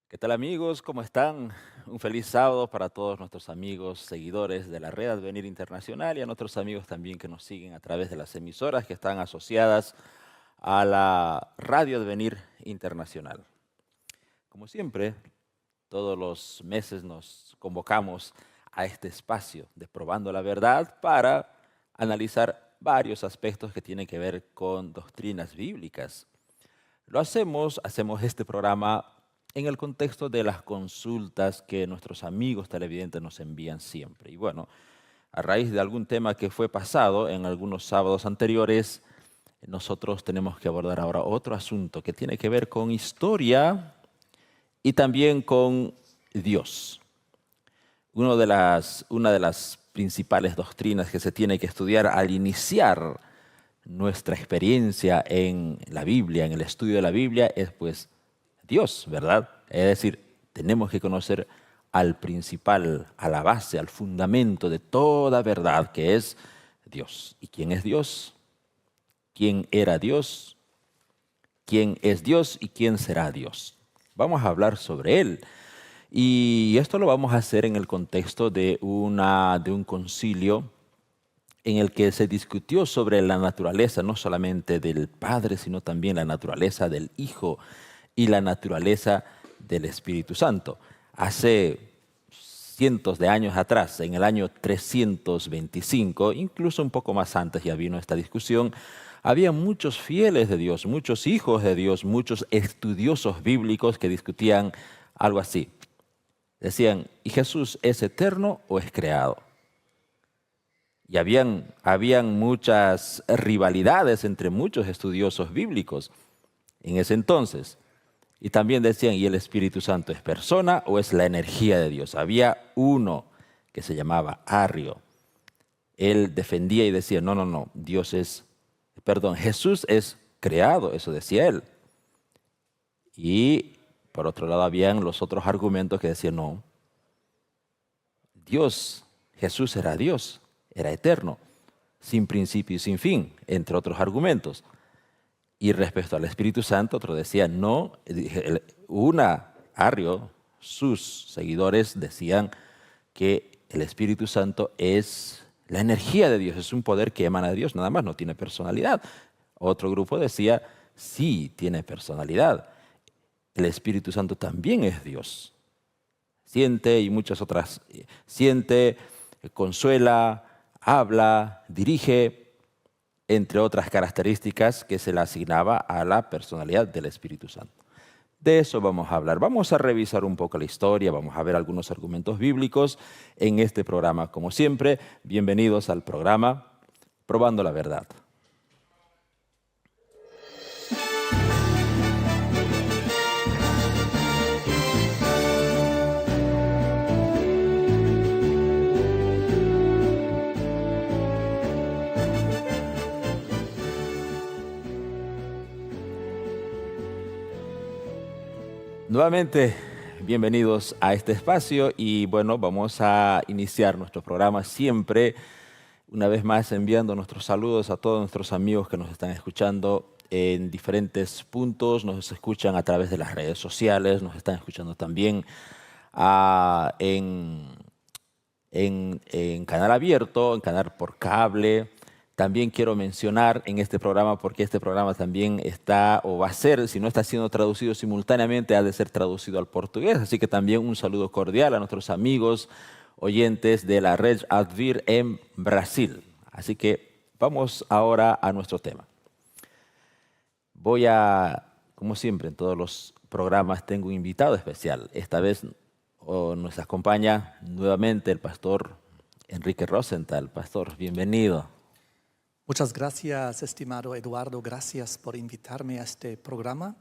¿Qué tal amigos? ¿Cómo están? Un feliz sábado para todos nuestros amigos, seguidores de la Red Advenir Internacional y a nuestros amigos también que nos siguen a través de las emisoras que están asociadas a la Radio Advenir Internacional. Como siempre, todos los meses nos convocamos a este espacio de Probando la Verdad para analizar varios aspectos que tienen que ver con doctrinas bíblicas. Hacemos este programa en el contexto de las consultas que nuestros amigos televidentes nos envían siempre. Y bueno, a raíz de algún tema que fue pasado en algunos sábados anteriores, nosotros tenemos que abordar ahora otro asunto que tiene que ver con historia y también con Dios. Una de las principales doctrinas que se tiene que estudiar al iniciar nuestra experiencia en la Biblia, en el estudio de la Biblia, es pues Dios, ¿verdad? Es decir, tenemos que conocer al principal, a la base, al fundamento de toda verdad, que es Dios. ¿Y quién es Dios? ¿Quién era Dios? ¿Quién es Dios y quién será Dios? Vamos a hablar sobre Él. Y esto lo vamos a hacer en el contexto de un concilio en el que se discutió sobre la naturaleza, no solamente del Padre, sino también la naturaleza del Hijo y la naturaleza del Espíritu Santo. Hace cientos de años atrás, en el año 325, incluso un poco más antes ya vino esta discusión, había muchos fieles de Dios, muchos hijos de Dios, muchos estudiosos bíblicos que discutían algo así. Decían, ¿y Jesús es eterno o es creado? Y habían muchas rivalidades entre muchos estudiosos bíblicos en ese entonces. Y también decían, ¿y el Espíritu Santo es persona o es la energía de Dios? Había uno que se llamaba Arrio. Él defendía y decía, no, Jesús es creado, eso decía él. Y por otro lado habían los otros argumentos que decían, no, Jesús era Dios, era eterno, sin principio y sin fin, entre otros argumentos. Y respecto al Espíritu Santo, otro decía, no, Arrio, sus seguidores decían que el Espíritu Santo es la energía de Dios, es un poder que emana de Dios, nada más, no tiene personalidad. Otro grupo decía, sí, tiene personalidad. El Espíritu Santo también es Dios. Siente y muchas otras, siente, consuela, habla, dirige, entre otras características que se le asignaba a la personalidad del Espíritu Santo. De eso vamos a hablar. Vamos a revisar un poco la historia, vamos a ver algunos argumentos bíblicos en este programa. Como siempre, bienvenidos al programa Probando la Verdad. Nuevamente, bienvenidos a este espacio y bueno, vamos a iniciar nuestro programa siempre, una vez más enviando nuestros saludos a todos nuestros amigos que nos están escuchando en diferentes puntos, nos escuchan a través de las redes sociales, nos están escuchando también en canal abierto, en canal por cable. También quiero mencionar en este programa, porque este programa también está o va a ser, si no está siendo traducido simultáneamente, ha de ser traducido al portugués. Así que también un saludo cordial a nuestros amigos oyentes de la Red Advir en Brasil. Así que vamos ahora a nuestro tema. Como siempre, en todos los programas tengo un invitado especial. Esta vez nos acompaña nuevamente el pastor Enrique Rosenthal. Pastor, bienvenido. Muchas gracias, estimado Eduardo. Gracias por invitarme a este programa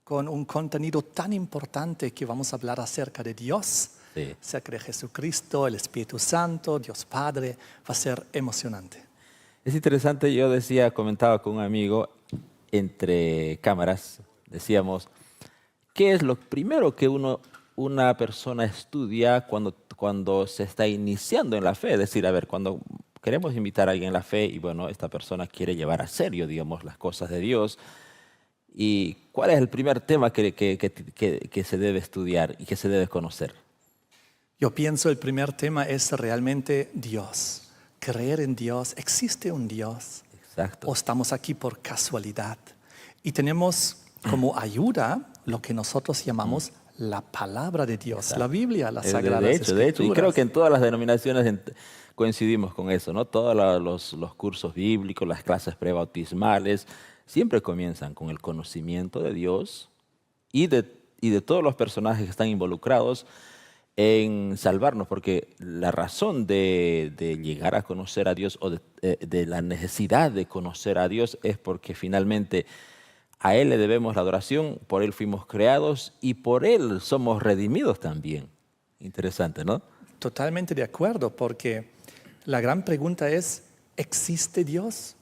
con un contenido tan importante que vamos a hablar acerca de Dios, Sí. acerca de Jesucristo, el Espíritu Santo, Dios Padre. Va a ser emocionante. Es interesante, comentaba con un amigo entre cámaras, decíamos, ¿qué es lo primero que una persona estudia cuando se está iniciando en la fe? Es decir, a ver, cuando queremos invitar a alguien en la fe y bueno, esta persona quiere llevar a serio, digamos, las cosas de Dios, ¿Y cuál es el primer tema que se debe estudiar y que se debe conocer? Yo pienso el primer tema es realmente Dios. Creer en Dios. ¿Existe un Dios? Exacto. ¿O estamos aquí por casualidad? Y tenemos como ayuda lo que nosotros llamamos la palabra de Dios, Exacto. la Biblia, las De Sagradas hecho, y creo Escrituras. que en todas las denominaciones coincidimos con eso, ¿no? Todos los cursos bíblicos, las clases prebautismales, siempre comienzan con el conocimiento de Dios y de todos los personajes que están involucrados en salvarnos, porque la razón de llegar a conocer a Dios o de la necesidad de conocer a Dios es porque finalmente a Él le debemos la adoración, por Él fuimos creados y por Él somos redimidos también. Interesante, ¿no? Totalmente de acuerdo, porque la gran pregunta es, ¿existe Dios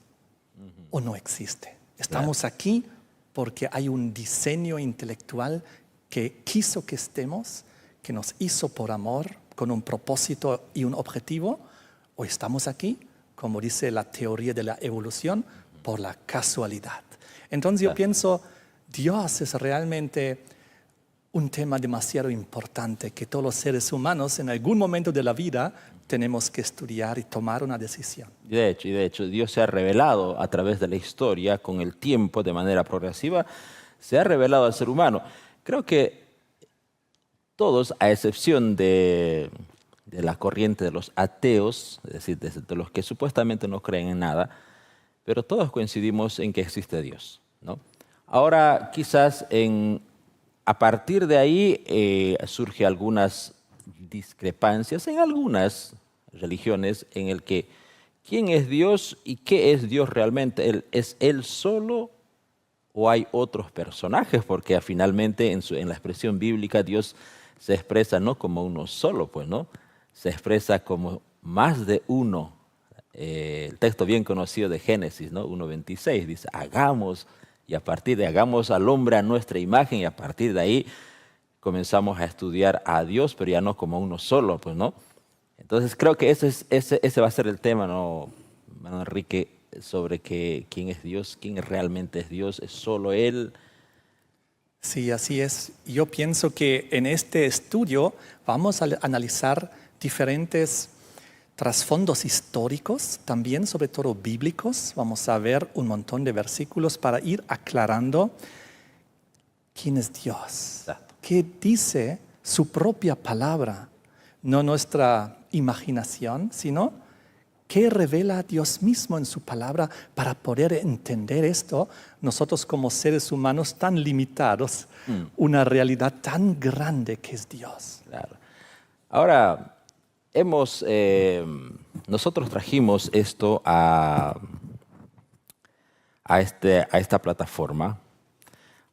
o no existe? Estamos aquí porque hay un diseño intelectual que quiso que estemos, que nos hizo por amor, con un propósito y un objetivo, o estamos aquí, como dice la teoría de la evolución, por la casualidad. Entonces yo pienso, Dios es realmente un tema demasiado importante que todos los seres humanos en algún momento de la vida tenemos que estudiar y tomar una decisión. Y de hecho, Dios se ha revelado a través de la historia, con el tiempo, de manera progresiva, se ha revelado al ser humano. Creo que todos, a excepción de la corriente de los ateos, es decir, de los que supuestamente no creen en nada, pero todos coincidimos en que existe Dios, ¿no? Ahora, quizás a partir de ahí surge algunas discrepancias en algunas religiones en el que quién es Dios y qué es Dios realmente. ¿Es Él solo o hay otros personajes? Porque finalmente en la expresión bíblica Dios se expresa no como uno solo, pues, ¿no? Se expresa como más de uno. El texto bien conocido de Génesis, ¿no? 1:26 dice, hagamos, y a partir de hagamos al hombre a nuestra imagen, y a partir de ahí comenzamos a estudiar a Dios, pero ya no como uno solo, pues, ¿no? Entonces creo que ese va a ser el tema, ¿no, hermano Enrique? Sobre quién es Dios, quién realmente es Dios, ¿es solo Él? Sí, así es. Yo pienso que en este estudio vamos a analizar diferentes trasfondos históricos, también sobre todo bíblicos. Vamos a ver un montón de versículos para ir aclarando quién es Dios, qué dice su propia palabra, no nuestra imaginación, sino qué revela Dios mismo en su palabra para poder entender esto, nosotros como seres humanos tan limitados, una realidad tan grande que es Dios. Claro. Ahora, nosotros trajimos esto a esta plataforma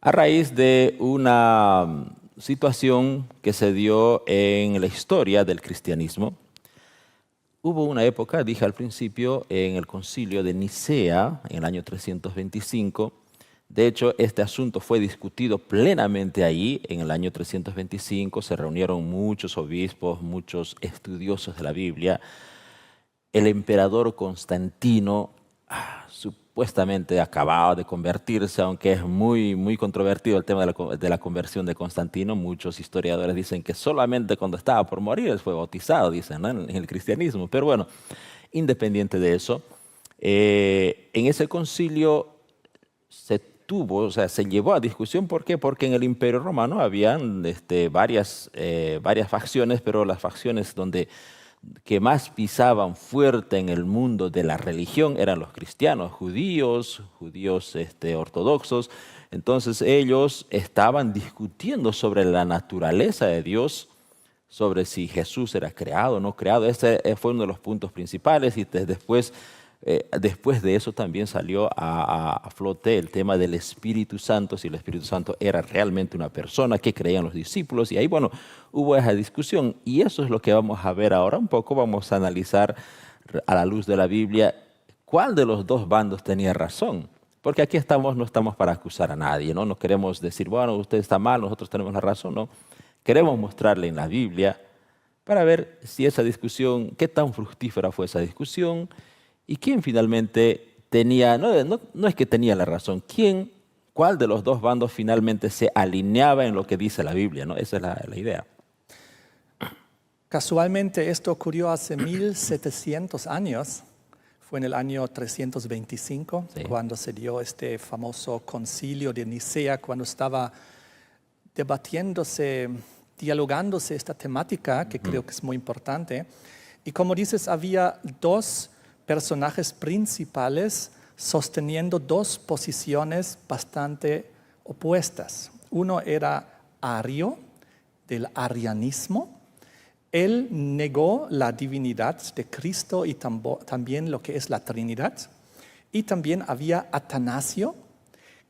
a raíz de una situación que se dio en la historia del cristianismo. Hubo una época, dije al principio, en el concilio de Nicea, en el año 325. De hecho, este asunto fue discutido plenamente allí. En el año 325 se reunieron muchos obispos, muchos estudiosos de la Biblia. El emperador Constantino, supuestamente acababa de convertirse, aunque es muy controvertido el tema de la conversión de Constantino. Muchos historiadores dicen que solamente cuando estaba por morir él fue bautizado, dicen, ¿no? en el cristianismo. Pero bueno, independiente de eso, en ese concilio se llevó a discusión. ¿Por qué? Porque en el Imperio Romano habían varias facciones, pero las facciones que más pisaban fuerte en el mundo de la religión eran los cristianos, judíos ortodoxos. Entonces ellos estaban discutiendo sobre la naturaleza de Dios, sobre si Jesús era creado o no creado. Ese fue uno de los puntos principales, y después de eso también salió a flote el tema del Espíritu Santo, si el Espíritu Santo era realmente una persona, qué creían los discípulos, y ahí, bueno, hubo esa discusión, y eso es lo que vamos a ver ahora un poco. Vamos a analizar a la luz de la Biblia cuál de los dos bandos tenía razón, porque aquí no estamos para acusar a nadie, ¿no? No queremos decir, bueno, usted está mal, nosotros tenemos la razón, no. Queremos mostrarle en la Biblia para ver si esa discusión, qué tan fructífera fue esa discusión, y quién finalmente tenía, no es que tenía la razón, quién cuál de los dos bandos finalmente se alineaba en lo que dice la Biblia, ¿no? Esa es la idea. Casualmente esto ocurrió hace 1700 años. Fue en el año 325, Sí. cuando se dio este famoso concilio de Nicea, cuando estaba debatiéndose, dialogándose esta temática, que creo que es muy importante. Y como dices, había dos personajes principales sosteniendo dos posiciones bastante opuestas. Uno era Ario, del arianismo. Él negó la divinidad de Cristo y también lo que es la Trinidad. Y también había Atanasio,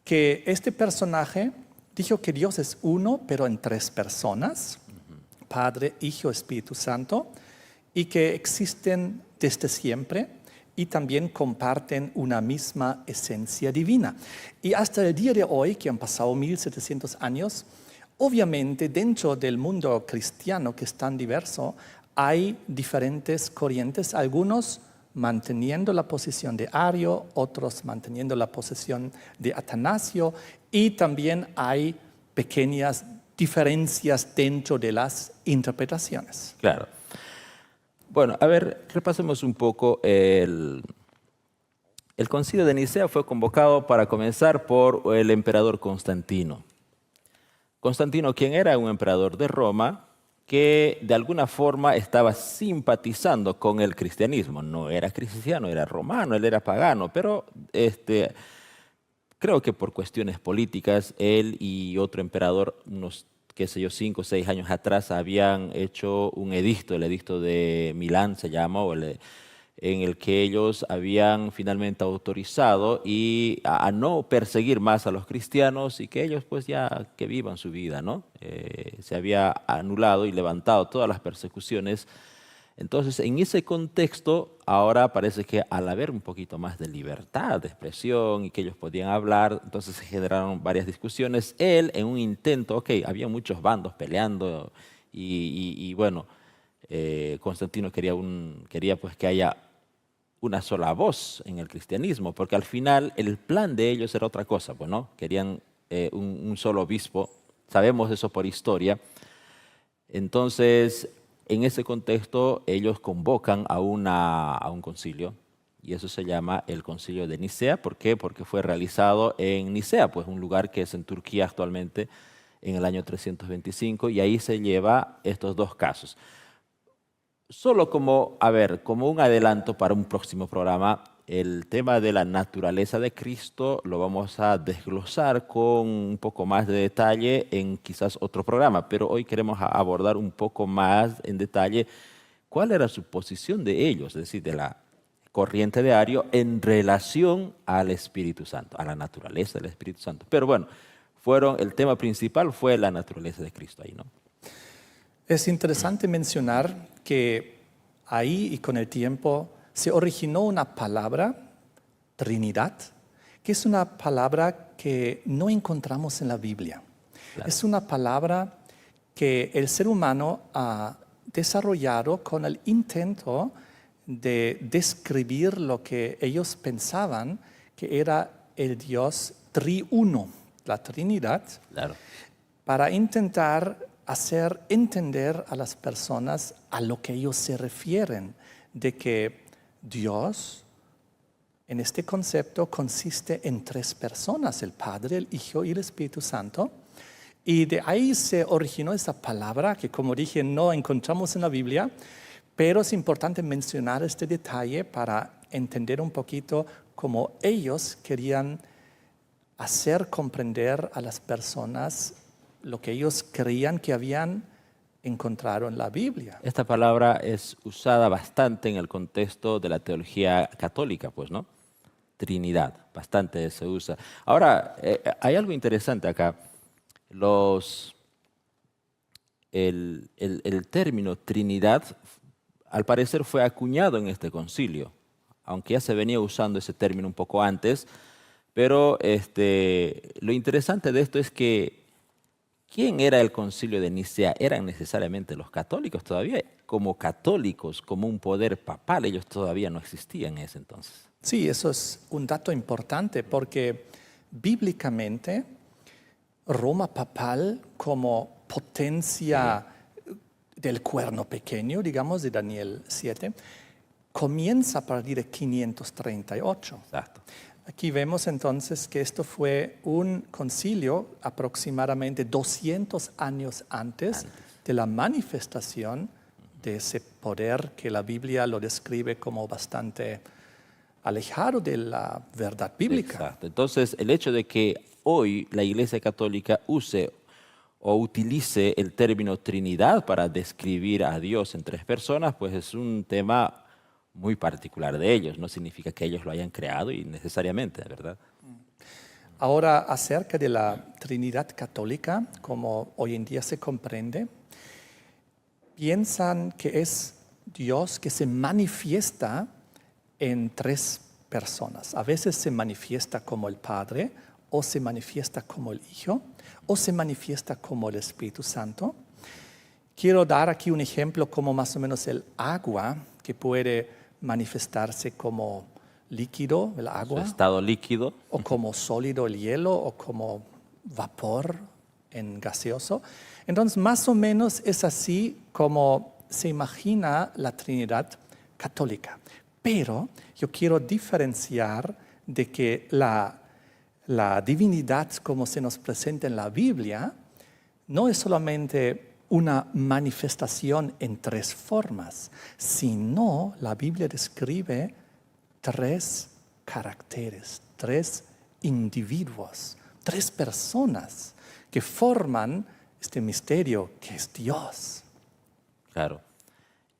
que este personaje dijo que Dios es uno, pero en tres personas, Padre, Hijo, Espíritu Santo, y que existen desde siempre y también comparten una misma esencia divina. Y hasta el día de hoy, que han pasado 1700 años, obviamente dentro del mundo cristiano, que es tan diverso, hay diferentes corrientes, algunos manteniendo la posición de Ario, otros manteniendo la posición de Atanasio, y también hay pequeñas diferencias dentro de las interpretaciones. Claro. Bueno, a ver, repasemos un poco. El concilio de Nicea fue convocado para comenzar por el emperador Constantino. Constantino, quien era un emperador de Roma, que de alguna forma estaba simpatizando con el cristianismo. No era cristiano, era romano, él era pagano, pero creo que por cuestiones políticas, él y otro emperador, unos, qué sé yo, 5 o 6 años atrás, habían hecho un edicto, el edicto de Milán se llama, en el que ellos habían finalmente autorizado a no perseguir más a los cristianos y que ellos pues ya que vivan su vida, ¿no? Se había anulado y levantado todas las persecuciones. Entonces, en ese contexto, ahora parece que al haber un poquito más de libertad de expresión y que ellos podían hablar, entonces se generaron varias discusiones. Él, en un intento, había muchos bandos peleando y bueno, Constantino quería pues que haya una sola voz en el cristianismo, porque al final el plan de ellos era otra cosa, pues, ¿no? Querían un solo obispo, sabemos eso por historia. Entonces, en ese contexto, ellos convocan a un concilio, y eso se llama el concilio de Nicea. ¿Por qué? Porque fue realizado en Nicea, pues un lugar que es en Turquía actualmente, en el año 325, y ahí se lleva estos dos casos. Solo como un adelanto para un próximo programa, el tema de la naturaleza de Cristo lo vamos a desglosar con un poco más de detalle en quizás otro programa, pero hoy queremos abordar un poco más en detalle cuál era su posición de ellos, es decir, de la corriente de Ario en relación al Espíritu Santo, a la naturaleza del Espíritu Santo. Pero bueno, el tema principal fue la naturaleza de Cristo ahí, ¿no? Es interesante mencionar que ahí y con el tiempo se originó una palabra, Trinidad, que es una palabra que no encontramos en la Biblia. Claro. Es una palabra que el ser humano ha desarrollado con el intento de describir lo que ellos pensaban que era el Dios triuno, la Trinidad, claro, para intentar hacer entender a las personas a lo que ellos se refieren, de que Dios, en este concepto, consiste en tres personas, el Padre, el Hijo y el Espíritu Santo. Y de ahí se originó esa palabra que, como dije, no encontramos en la Biblia, pero es importante mencionar este detalle para entender un poquito cómo ellos querían hacer comprender a las personas lo que ellos creían que habían encontrado en la Biblia. Esta palabra es usada bastante en el contexto de la teología católica, pues, ¿no? Trinidad, bastante se usa. Ahora, hay algo interesante acá. El término Trinidad, al parecer, fue acuñado en este concilio, aunque ya se venía usando ese término un poco antes, pero lo interesante de esto es que ¿quién era el concilio de Nicea? ¿Eran necesariamente los católicos todavía? Como católicos, como un poder papal, ellos todavía no existían en ese entonces. Sí, eso es un dato importante porque bíblicamente, Roma papal como potencia del cuerno pequeño, digamos, de Daniel 7, comienza a partir de 538. Exacto. Aquí vemos entonces que esto fue un concilio aproximadamente 200 años antes de la manifestación de ese poder que la Biblia lo describe como bastante alejado de la verdad bíblica. Exacto. Entonces, el hecho de que hoy la Iglesia Católica use o utilice el término Trinidad para describir a Dios en tres personas, pues es un tema muy particular de ellos. No significa que ellos lo hayan creado y necesariamente, ¿verdad? Ahora, acerca de la Trinidad católica, como hoy en día se comprende, piensan que es Dios que se manifiesta en tres personas. A veces se manifiesta como el Padre, o se manifiesta como el Hijo, o se manifiesta como el Espíritu Santo. Quiero dar aquí un ejemplo como más o menos el agua, que puede manifestarse como líquido, el agua. Su estado líquido. O como sólido, el hielo, o como vapor en gaseoso. Entonces, más o menos es así como se imagina la Trinidad católica. Pero yo quiero diferenciar de que la divinidad como se nos presenta en la Biblia no es solamente una manifestación en tres formas, sino la Biblia describe tres caracteres, tres individuos, tres personas que forman este misterio que es Dios. Claro.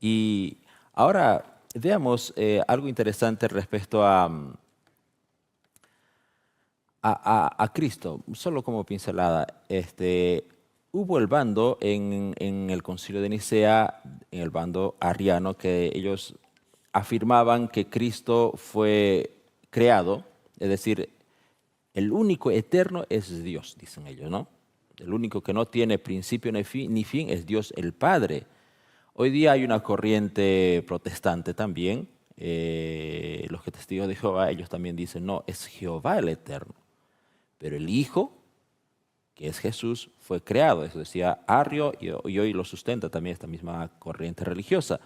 Y ahora veamos algo interesante respecto a Cristo, solo como pincelada. Hubo el bando en el Concilio de Nicea, en el bando arriano, que ellos afirmaban que Cristo fue creado, es decir, el único eterno es Dios, dicen ellos, ¿no? El único que no tiene principio ni fin es Dios el Padre. Hoy día hay una corriente protestante también, los que testigos de Jehová, ellos también dicen, no, es Jehová el eterno, pero el Hijo, que es Jesús, fue creado. Eso decía Arrio y hoy lo sustenta también esta misma corriente religiosa.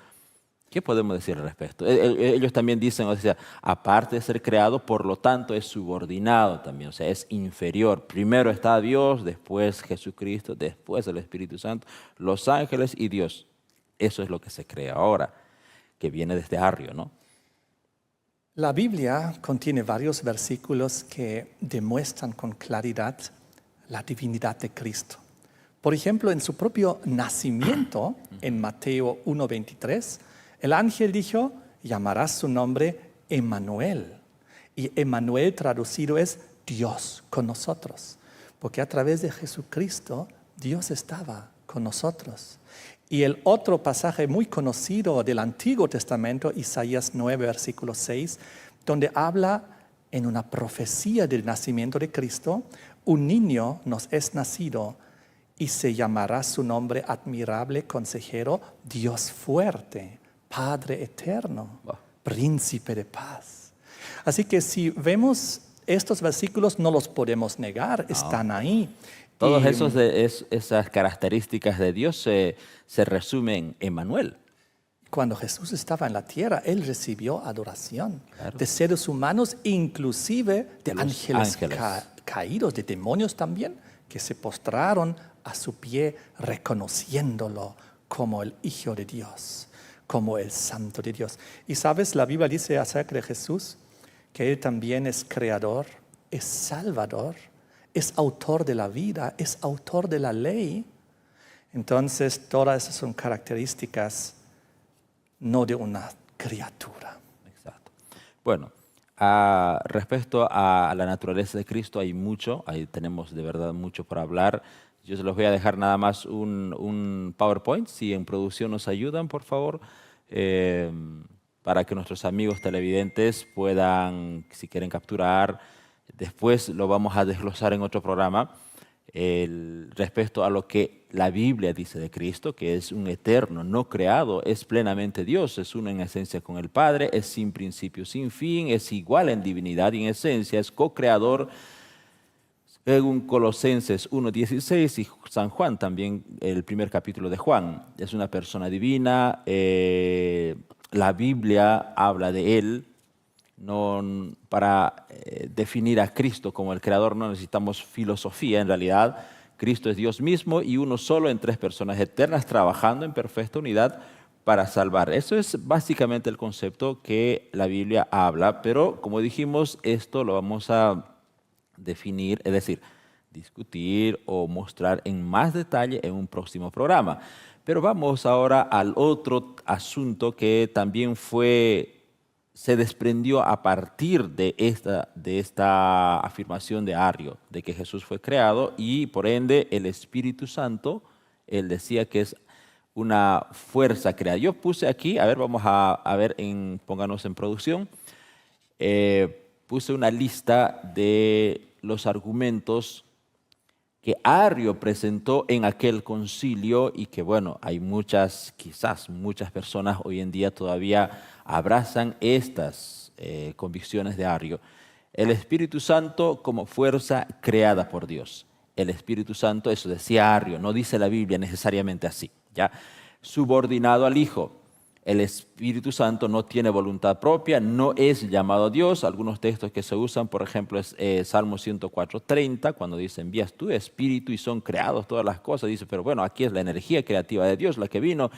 ¿Qué podemos decir al respecto? Ellos también dicen, o sea, aparte de ser creado, por lo tanto es subordinado también, o sea, es inferior. Primero está Dios, después Jesucristo, después el Espíritu Santo, los ángeles y Dios. Eso es lo que se cree ahora, que viene desde Arrio, ¿no? La Biblia contiene varios versículos que demuestran con claridad la divinidad de Cristo. Por ejemplo, en su propio nacimiento, en Mateo 1:23, el ángel dijo, llamarás su nombre Emmanuel. Y Emmanuel traducido es Dios con nosotros. Porque a través de Jesucristo, Dios estaba con nosotros. Y el otro pasaje muy conocido del Antiguo Testamento, Isaías 9, versículo 6, donde habla en una profecía del nacimiento de Cristo, un niño nos es nacido y se llamará su nombre admirable, consejero, Dios fuerte, Padre eterno, príncipe de paz. Así que si vemos estos versículos, no los podemos negar, están ahí. Todas esas características de Dios se resumen en Emmanuel. Cuando Jesús estaba en la tierra, Él recibió adoración de seres humanos, inclusive de ángeles caídos, de demonios también, que se postraron a su pie reconociéndolo como el Hijo de Dios, como el Santo de Dios. Y sabes, la Biblia dice acerca de Jesús que Él también es creador, es salvador, es autor de la vida, es autor de la ley. Entonces, todas esas son características no de una criatura. Exacto. Bueno, respecto a la naturaleza de Cristo hay mucho, ahí tenemos de verdad mucho por hablar. Yo se los voy a dejar nada más un PowerPoint, si en producción nos ayudan, por favor, para que nuestros amigos televidentes puedan, si quieren capturar, después lo vamos a desglosar en otro programa, respecto a lo que la Biblia dice de Cristo, que es un eterno, no creado, es plenamente Dios, es uno en esencia con el Padre, es sin principio, sin fin, es igual en divinidad y en esencia, es co-creador Según Colosenses 1:16 y San Juan también, el primer capítulo de Juan. Es una persona divina, la Biblia habla de él. No, para definir a Cristo como el creador no necesitamos filosofía, en realidad Cristo es Dios mismo y uno solo en tres personas eternas trabajando en perfecta unidad para salvar. Eso es básicamente el concepto que la Biblia habla, pero como dijimos, esto lo vamos a definir, es decir, discutir o mostrar en más detalle en un próximo programa. Pero vamos ahora al otro asunto que también se desprendió a partir de esta afirmación de Arrio, de que Jesús fue creado y por ende el Espíritu Santo, él decía que es una fuerza creada. Yo puse aquí, a ver, vamos a ver, pónganos en producción, puse una lista de los argumentos que Arrio presentó en aquel concilio y que, bueno, hay quizás muchas personas hoy en día todavía abrazan estas convicciones de Arrio. El Espíritu Santo como fuerza creada por Dios. El Espíritu Santo, eso decía Arrio, no dice la Biblia necesariamente así, ¿ya? Subordinado al Hijo. El Espíritu Santo no tiene voluntad propia, no es llamado a Dios. Algunos textos que se usan, por ejemplo, es Salmo 104:30, cuando dice, envías tu Espíritu y son creados todas las cosas. Dice, pero bueno, aquí es la energía creativa de Dios la que vino.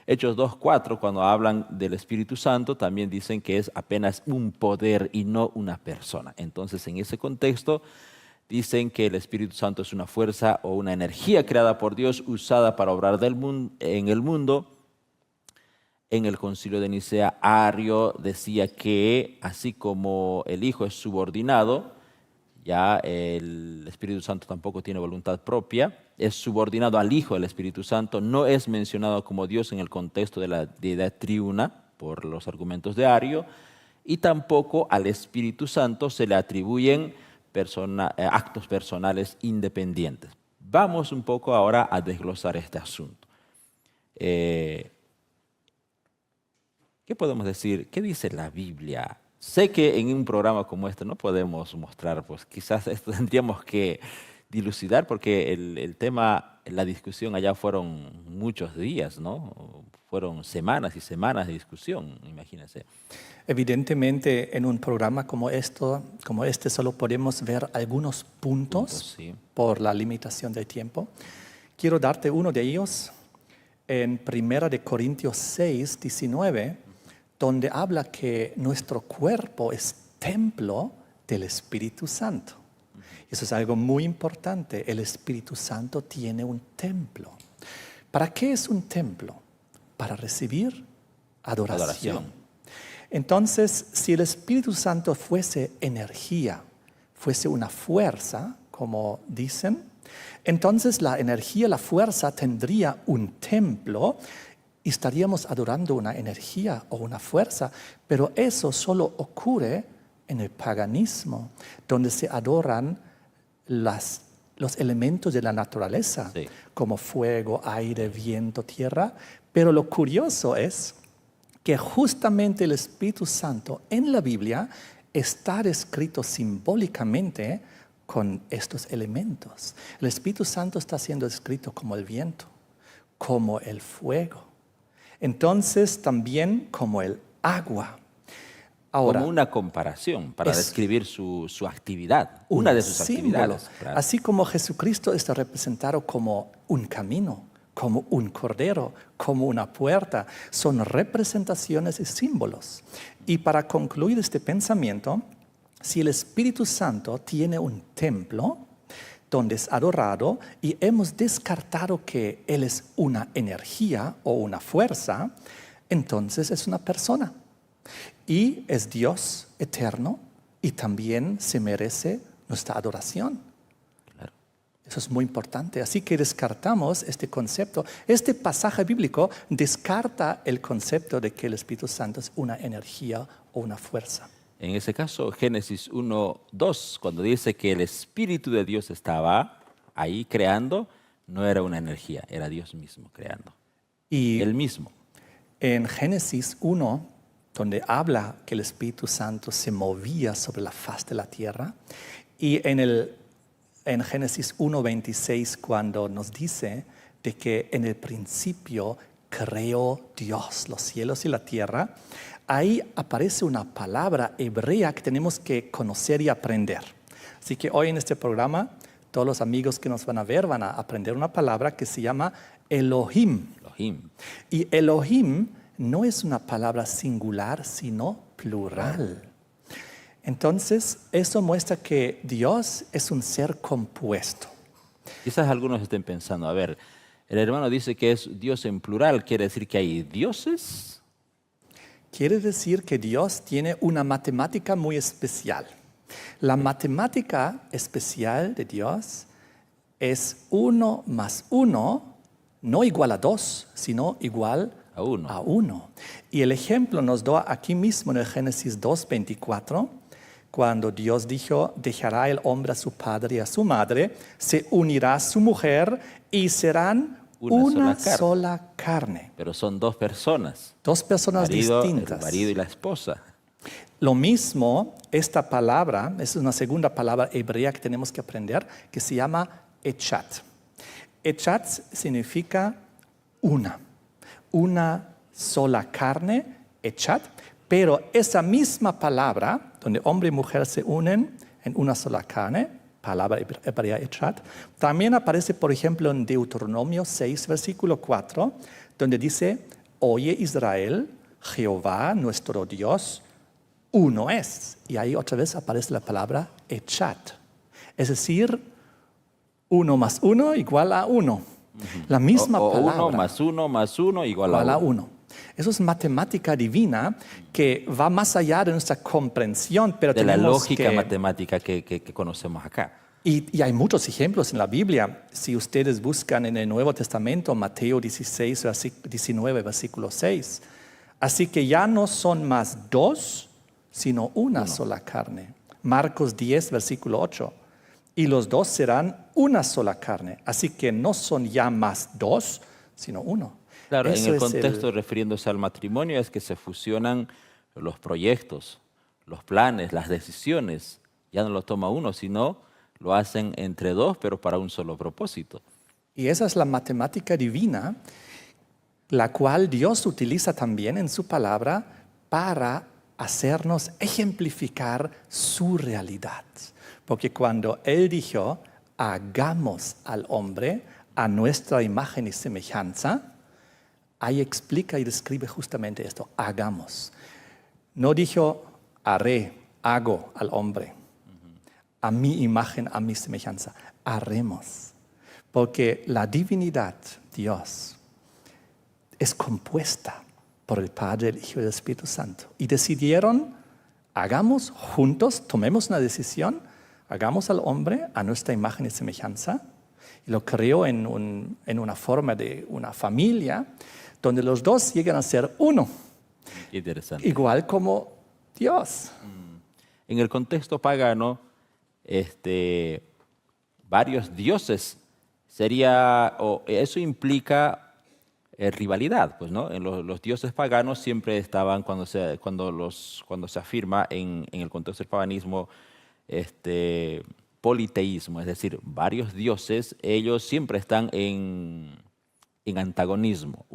Hechos 2:4, cuando hablan del Espíritu Santo, también dicen que es apenas un poder y no una persona. Entonces, en ese contexto, dicen que el Espíritu Santo es una fuerza o una energía creada por Dios, usada para obrar en el mundo. En el Concilio de Nicea, Arrio decía que así como el Hijo es subordinado, ya el Espíritu Santo tampoco tiene voluntad propia, es subordinado al Hijo del Espíritu Santo, no es mencionado como Dios en el contexto de la deidad triuna, por los argumentos de Arrio, y tampoco al Espíritu Santo se le atribuyen actos personales independientes. Vamos un poco ahora a desglosar este asunto. ¿Qué podemos decir? ¿Qué dice la Biblia? Sé que en un programa como este no podemos mostrar, pues quizás esto tendríamos que dilucidar porque el tema, la discusión allá fueron muchos días, ¿no? Fueron semanas y semanas de discusión, imagínense. Evidentemente, en un programa como este, solo podemos ver algunos puntos Sí. por la limitación de tiempo. Quiero darte uno de ellos en 1 Corintios 6:19, donde habla que nuestro cuerpo es templo del Espíritu Santo. Eso es algo muy importante. El Espíritu Santo tiene un templo. ¿Para qué es un templo? Para recibir adoración. Entonces, si el Espíritu Santo fuese energía, fuese una fuerza, como dicen, entonces la energía, la fuerza tendría un templo y estaríamos adorando una energía o una fuerza, pero eso solo ocurre en el paganismo, donde se adoran los elementos de la naturaleza, sí, como fuego, aire, viento, tierra. Pero lo curioso es que justamente el Espíritu Santo en la Biblia está descrito simbólicamente con estos elementos. El Espíritu Santo está siendo descrito como el viento, como el fuego, entonces también como el agua. Ahora, como una comparación para describir su actividad, una de sus actividades. Claro. Así como Jesucristo está representado como un camino, como un cordero, como una puerta, son representaciones y símbolos. Y para concluir este pensamiento, si el Espíritu Santo tiene un templo donde es adorado y hemos descartado que Él es una energía o una fuerza, entonces es una persona. Y es Dios eterno y también se merece nuestra adoración. Claro. Eso es muy importante. Así que descartamos este concepto. Este pasaje bíblico descarta el concepto de que el Espíritu Santo es una energía o una fuerza. En ese caso, Génesis 1:2, cuando dice que el Espíritu de Dios estaba ahí creando, no era una energía, era Dios mismo creando. Y Él mismo. En Génesis 1, donde habla que el Espíritu Santo se movía sobre la faz de la tierra, y en el en Génesis 1:26 cuando nos dice de que en el principio creó Dios los cielos y la tierra. Ahí aparece una palabra hebrea que tenemos que conocer y aprender. Así que hoy en este programa, todos los amigos que nos van a ver van a aprender una palabra que se llama Elohim. Elohim. Y Elohim no es una palabra singular, sino plural. Entonces, eso muestra que Dios es un ser compuesto. Quizás algunos estén pensando, a ver, el hermano dice que es Dios en plural, ¿quiere decir que hay dioses? Quiere decir que Dios tiene una matemática muy especial. La matemática especial de Dios es 1 más 1, no igual a 2, sino igual A uno. a 1. Y el ejemplo nos da aquí mismo en el Génesis 2:24, cuando Dios dijo, dejará el hombre a su padre y a su madre, se unirá a su mujer y serán una sola carne. Pero son dos personas. Dos personas distintas. El marido y la esposa. Lo mismo, esta palabra, es una segunda palabra hebrea que tenemos que aprender, que se llama echat. Echat significa una sola carne, echat, pero esa misma palabra, donde hombre y mujer se unen en una sola carne, palabra hebrea echat, también aparece, por ejemplo, en Deuteronomio 6, versículo 4, donde dice, oye Israel, Jehová, nuestro Dios, uno es. Y ahí otra vez aparece la palabra echat. Es decir, 1 más 1 igual a 1. La misma palabra. 1 más 1 más 1 igual a 1. Eso es matemática divina que va más allá de nuestra comprensión, pero de la lógica matemática que conocemos acá. Y hay muchos ejemplos en la Biblia. Si ustedes buscan en el Nuevo Testamento, Mateo 19, versículo 6. Así que ya no son más dos, sino una sola carne. Marcos 10, versículo 8. Y los dos serán una sola carne. Así que no son ya más dos, sino uno. Claro, eso en el contexto refiriéndose al matrimonio es que se fusionan los proyectos, los planes, las decisiones. Ya no lo toma uno, sino lo hacen entre dos, pero para un solo propósito. Y esa es la matemática divina, la cual Dios utiliza también en su palabra para hacernos ejemplificar su realidad. Porque cuando Él dijo, hagamos al hombre a nuestra imagen y semejanza, ahí explica y describe justamente esto, hagamos. No dijo, hago al hombre, a mi imagen, a mi semejanza, haremos. Porque la divinidad, Dios, es compuesta por el Padre, el Hijo y el Espíritu Santo. Y decidieron, hagamos juntos, tomemos una decisión, hagamos al hombre a nuestra imagen y semejanza. Y lo creó en una forma de una familia, donde los dos llegan a ser uno. Interesante. Igual como Dios. En el contexto pagano, varios dioses eso implica rivalidad, pues, ¿no? En los dioses paganos siempre estaban, cuando se afirma en el contexto del paganismo, politeísmo, es decir, varios dioses, ellos siempre están en antagonismo.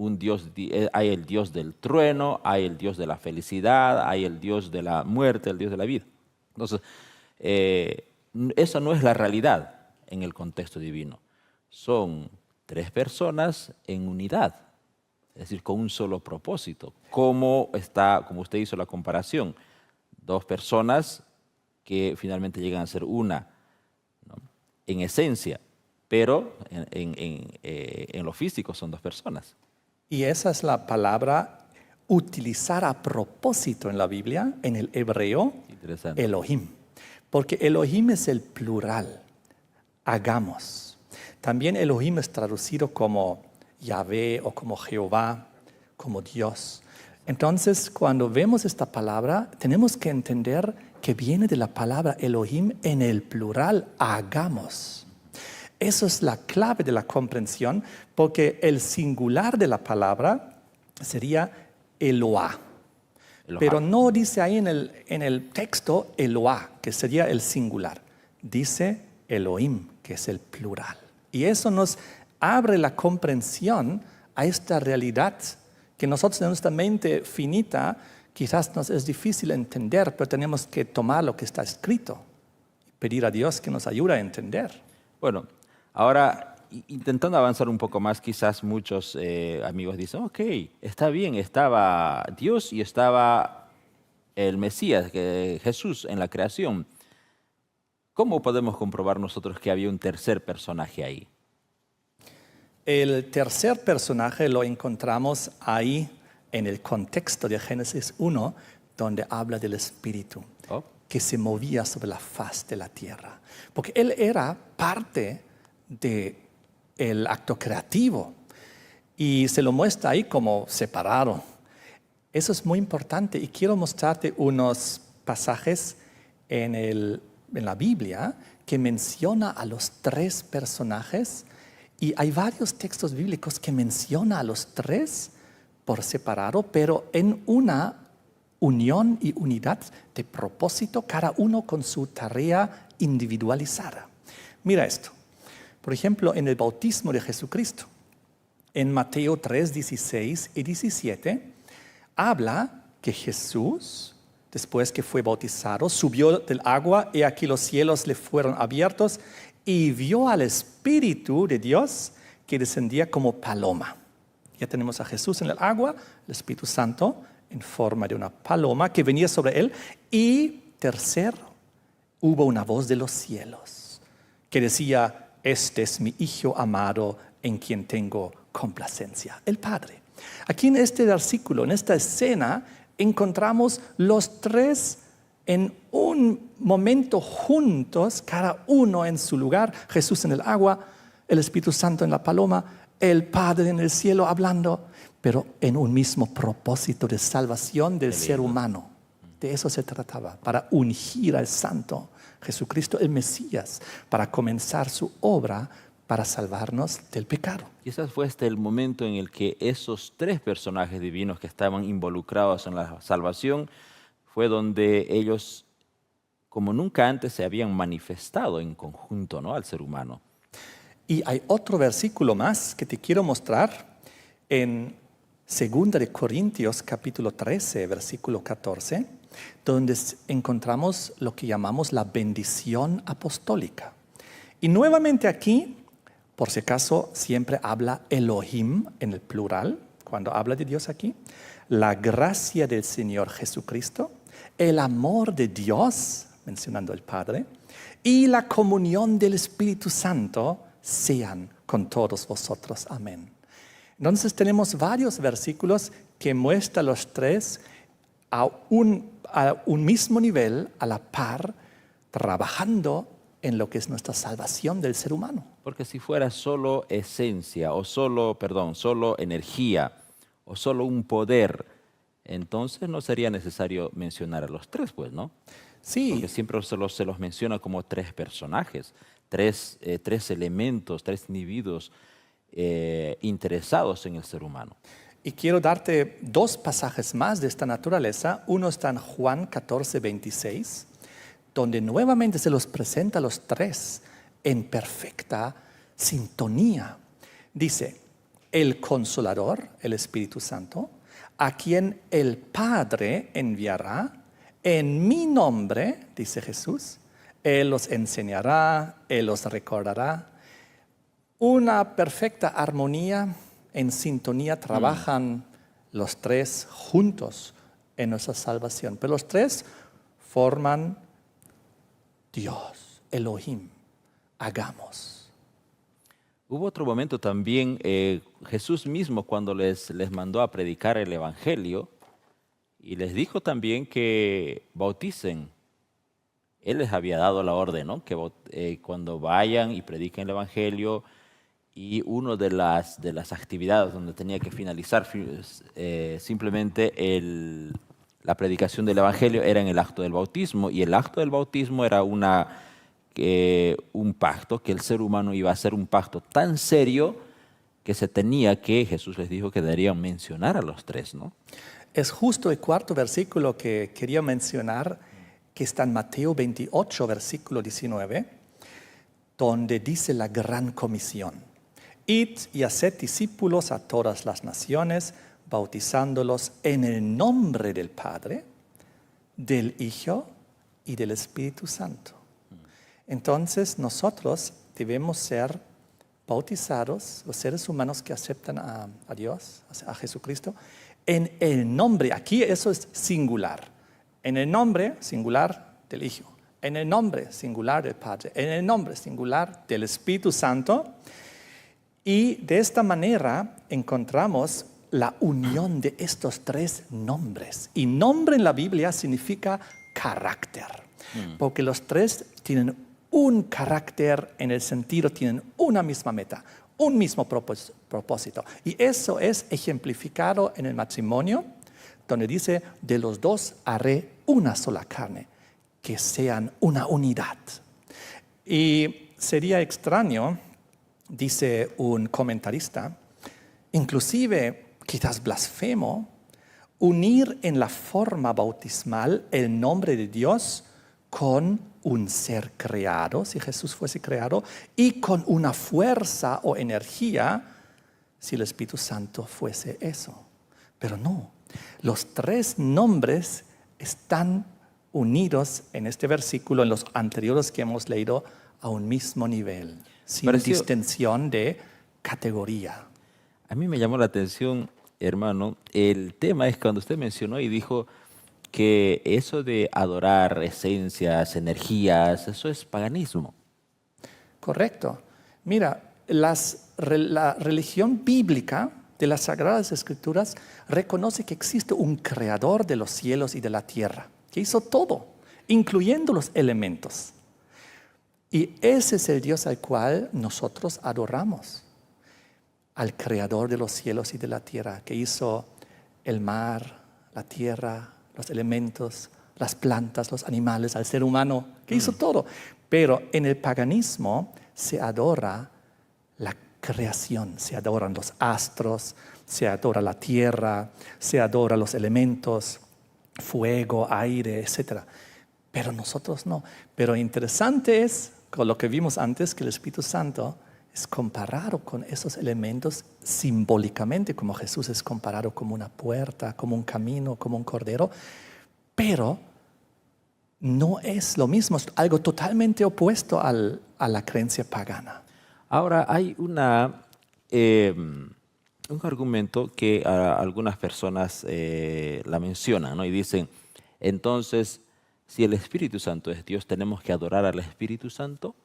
Hay el dios del trueno, hay el dios de la felicidad, hay el dios de la muerte, el dios de la vida. Entonces, esa no es la realidad en el contexto divino. Son tres personas en unidad, es decir, con un solo propósito. Como usted hizo la comparación, dos personas que finalmente llegan a ser una, ¿no? En esencia, pero en lo físico son dos personas. Y esa es la palabra utilizar a propósito en la Biblia, en el hebreo, Elohim. Porque Elohim es el plural, hagamos. También Elohim es traducido como Yahvé o como Jehová, como Dios. Entonces, cuando vemos esta palabra, tenemos que entender que viene de la palabra Elohim en el plural, hagamos. Eso es la clave de la comprensión, porque el singular de la palabra sería Eloah. Pero no dice ahí en el texto Eloah, que sería el singular. Dice Elohim, que es el plural. Y eso nos abre la comprensión a esta realidad que nosotros en nuestra mente finita quizás nos es difícil entender, pero tenemos que tomar lo que está escrito y pedir a Dios que nos ayude a entender. Bueno, ahora intentando avanzar un poco más, quizás muchos amigos dicen, ok, está bien, estaba Dios y estaba el Mesías, Jesús en la creación. ¿Cómo podemos comprobar nosotros que había un tercer personaje ahí? El tercer personaje lo encontramos ahí en el contexto de Génesis 1, donde habla del Espíritu que se movía sobre la faz de la tierra. Porque él era parte del acto creativo y se lo muestra ahí como separado. Eso es muy importante y quiero mostrarte unos pasajes en la Biblia que menciona a los tres personajes. Y hay varios textos bíblicos que mencionan a los tres por separado, pero en una unión y unidad de propósito, cada uno con su tarea individualizada. Mira esto. Por ejemplo, en el bautismo de Jesucristo, en Mateo 3, 16 y 17, habla que Jesús, después que fue bautizado, subió del agua y aquí los cielos le fueron abiertos y vio al Espíritu de Dios que descendía como paloma. Ya tenemos a Jesús en el agua, el Espíritu Santo en forma de una paloma que venía sobre él. Y tercero, hubo una voz de los cielos que decía, este es mi Hijo amado en quien tengo complacencia, el Padre. Aquí en este versículo, en esta escena, encontramos los tres en un momento juntos, cada uno en su lugar, Jesús en el agua, el Espíritu Santo en la paloma, el Padre en el cielo hablando, pero en un mismo propósito de salvación del ser humano. De eso se trataba, para ungir al Santo Jesucristo, el Mesías, para comenzar su obra para salvarnos del pecado. Quizás fue este el momento en el que esos tres personajes divinos que estaban involucrados en la salvación fue donde ellos, como nunca antes, se habían manifestado en conjunto, ¿no?, al ser humano. Y hay otro versículo más que te quiero mostrar en 2 de Corintios capítulo 13, versículo 14, donde encontramos lo que llamamos la bendición apostólica. Y nuevamente aquí, por si acaso, siempre habla Elohim en el plural, cuando habla de Dios aquí, la gracia del Señor Jesucristo, el amor de Dios, mencionando al Padre, y la comunión del Espíritu Santo sean con todos vosotros. Amén. Entonces tenemos varios versículos que muestran los tres a un mismo nivel, a la par, trabajando en lo que es nuestra salvación del ser humano. Porque si fuera solo esencia, o solo energía, o solo un poder, entonces no sería necesario mencionar a los tres, pues, ¿no? Sí. Porque siempre se los menciona como tres personajes, tres elementos, tres individuos interesados en el ser humano. Y quiero darte dos pasajes más de esta naturaleza. Uno está en Juan 14, 26, donde nuevamente se los presenta a los tres en perfecta sintonía. Dice, el Consolador, el Espíritu Santo, a quien el Padre enviará en mi nombre, dice Jesús, Él los enseñará, Él los recordará. Una perfecta armonía, en sintonía, trabajan los tres juntos en nuestra salvación. Pero los tres forman Dios, Elohim. Hagamos. Hubo otro momento también, Jesús mismo cuando les mandó a predicar el Evangelio y les dijo también que bauticen. Él les había dado la orden, ¿no?, que cuando vayan y prediquen el Evangelio, y una de las actividades donde tenía que finalizar simplemente la predicación del Evangelio era en el acto del bautismo, y el acto del bautismo era un pacto, que el ser humano iba a hacer un pacto tan serio que Jesús les dijo que deberían mencionar a los tres, ¿no? Es justo el cuarto versículo que quería mencionar, que está en Mateo 28, versículo 19, donde dice la gran comisión: id y haced discípulos a todas las naciones, bautizándolos en el nombre del Padre, del Hijo y del Espíritu Santo. Entonces nosotros debemos ser bautizados, los seres humanos que aceptan a Dios, a Jesucristo, en el nombre, aquí eso es singular, en el nombre singular del Hijo, en el nombre singular del Padre, en el nombre singular del Espíritu Santo. Y de esta manera encontramos la unión de estos tres nombres. Y nombre en la Biblia significa carácter, porque los tres tienen un carácter en el sentido, tienen una misma meta, un mismo propósito. Y eso es ejemplificado en el matrimonio, donde dice: de los dos haré una sola carne, que sean una unidad. Y sería extraño, dice un comentarista, inclusive quizás blasfemo, unir en la forma bautismal el nombre de Dios con un ser creado, si Jesús fuese creado, y con una fuerza o energía, si el Espíritu Santo fuese eso. Pero no, los tres nombres están unidos en este versículo, en los anteriores que hemos leído, a un mismo nivel, sin distinción de categoría. A mí me llamó la atención, hermano, el tema es cuando usted mencionó y dijo que eso de adorar esencias, energías, eso es paganismo. Correcto. Mira, la religión bíblica de las Sagradas Escrituras reconoce que existe un creador de los cielos y de la tierra, que hizo todo, incluyendo los elementos. Y ese es el Dios al cual nosotros adoramos, al creador de los cielos y de la tierra, que hizo el mar, la tierra, los elementos, las plantas, los animales, al ser humano, que hizo todo. Pero en el paganismo se adora la creación, se adoran los astros, se adora la tierra, se adora los elementos, fuego, aire, etc. Pero nosotros no. Pero interesante es, con lo que vimos antes, que el Espíritu Santo es comparado con esos elementos simbólicamente, como Jesús es comparado como una puerta, como un camino, como un cordero, pero no es lo mismo, es algo totalmente opuesto a la creencia pagana. Ahora, hay un argumento que algunas personas la mencionan, ¿no? Y dicen, entonces, si el Espíritu Santo es Dios, ¿tenemos que adorar al Espíritu Santo?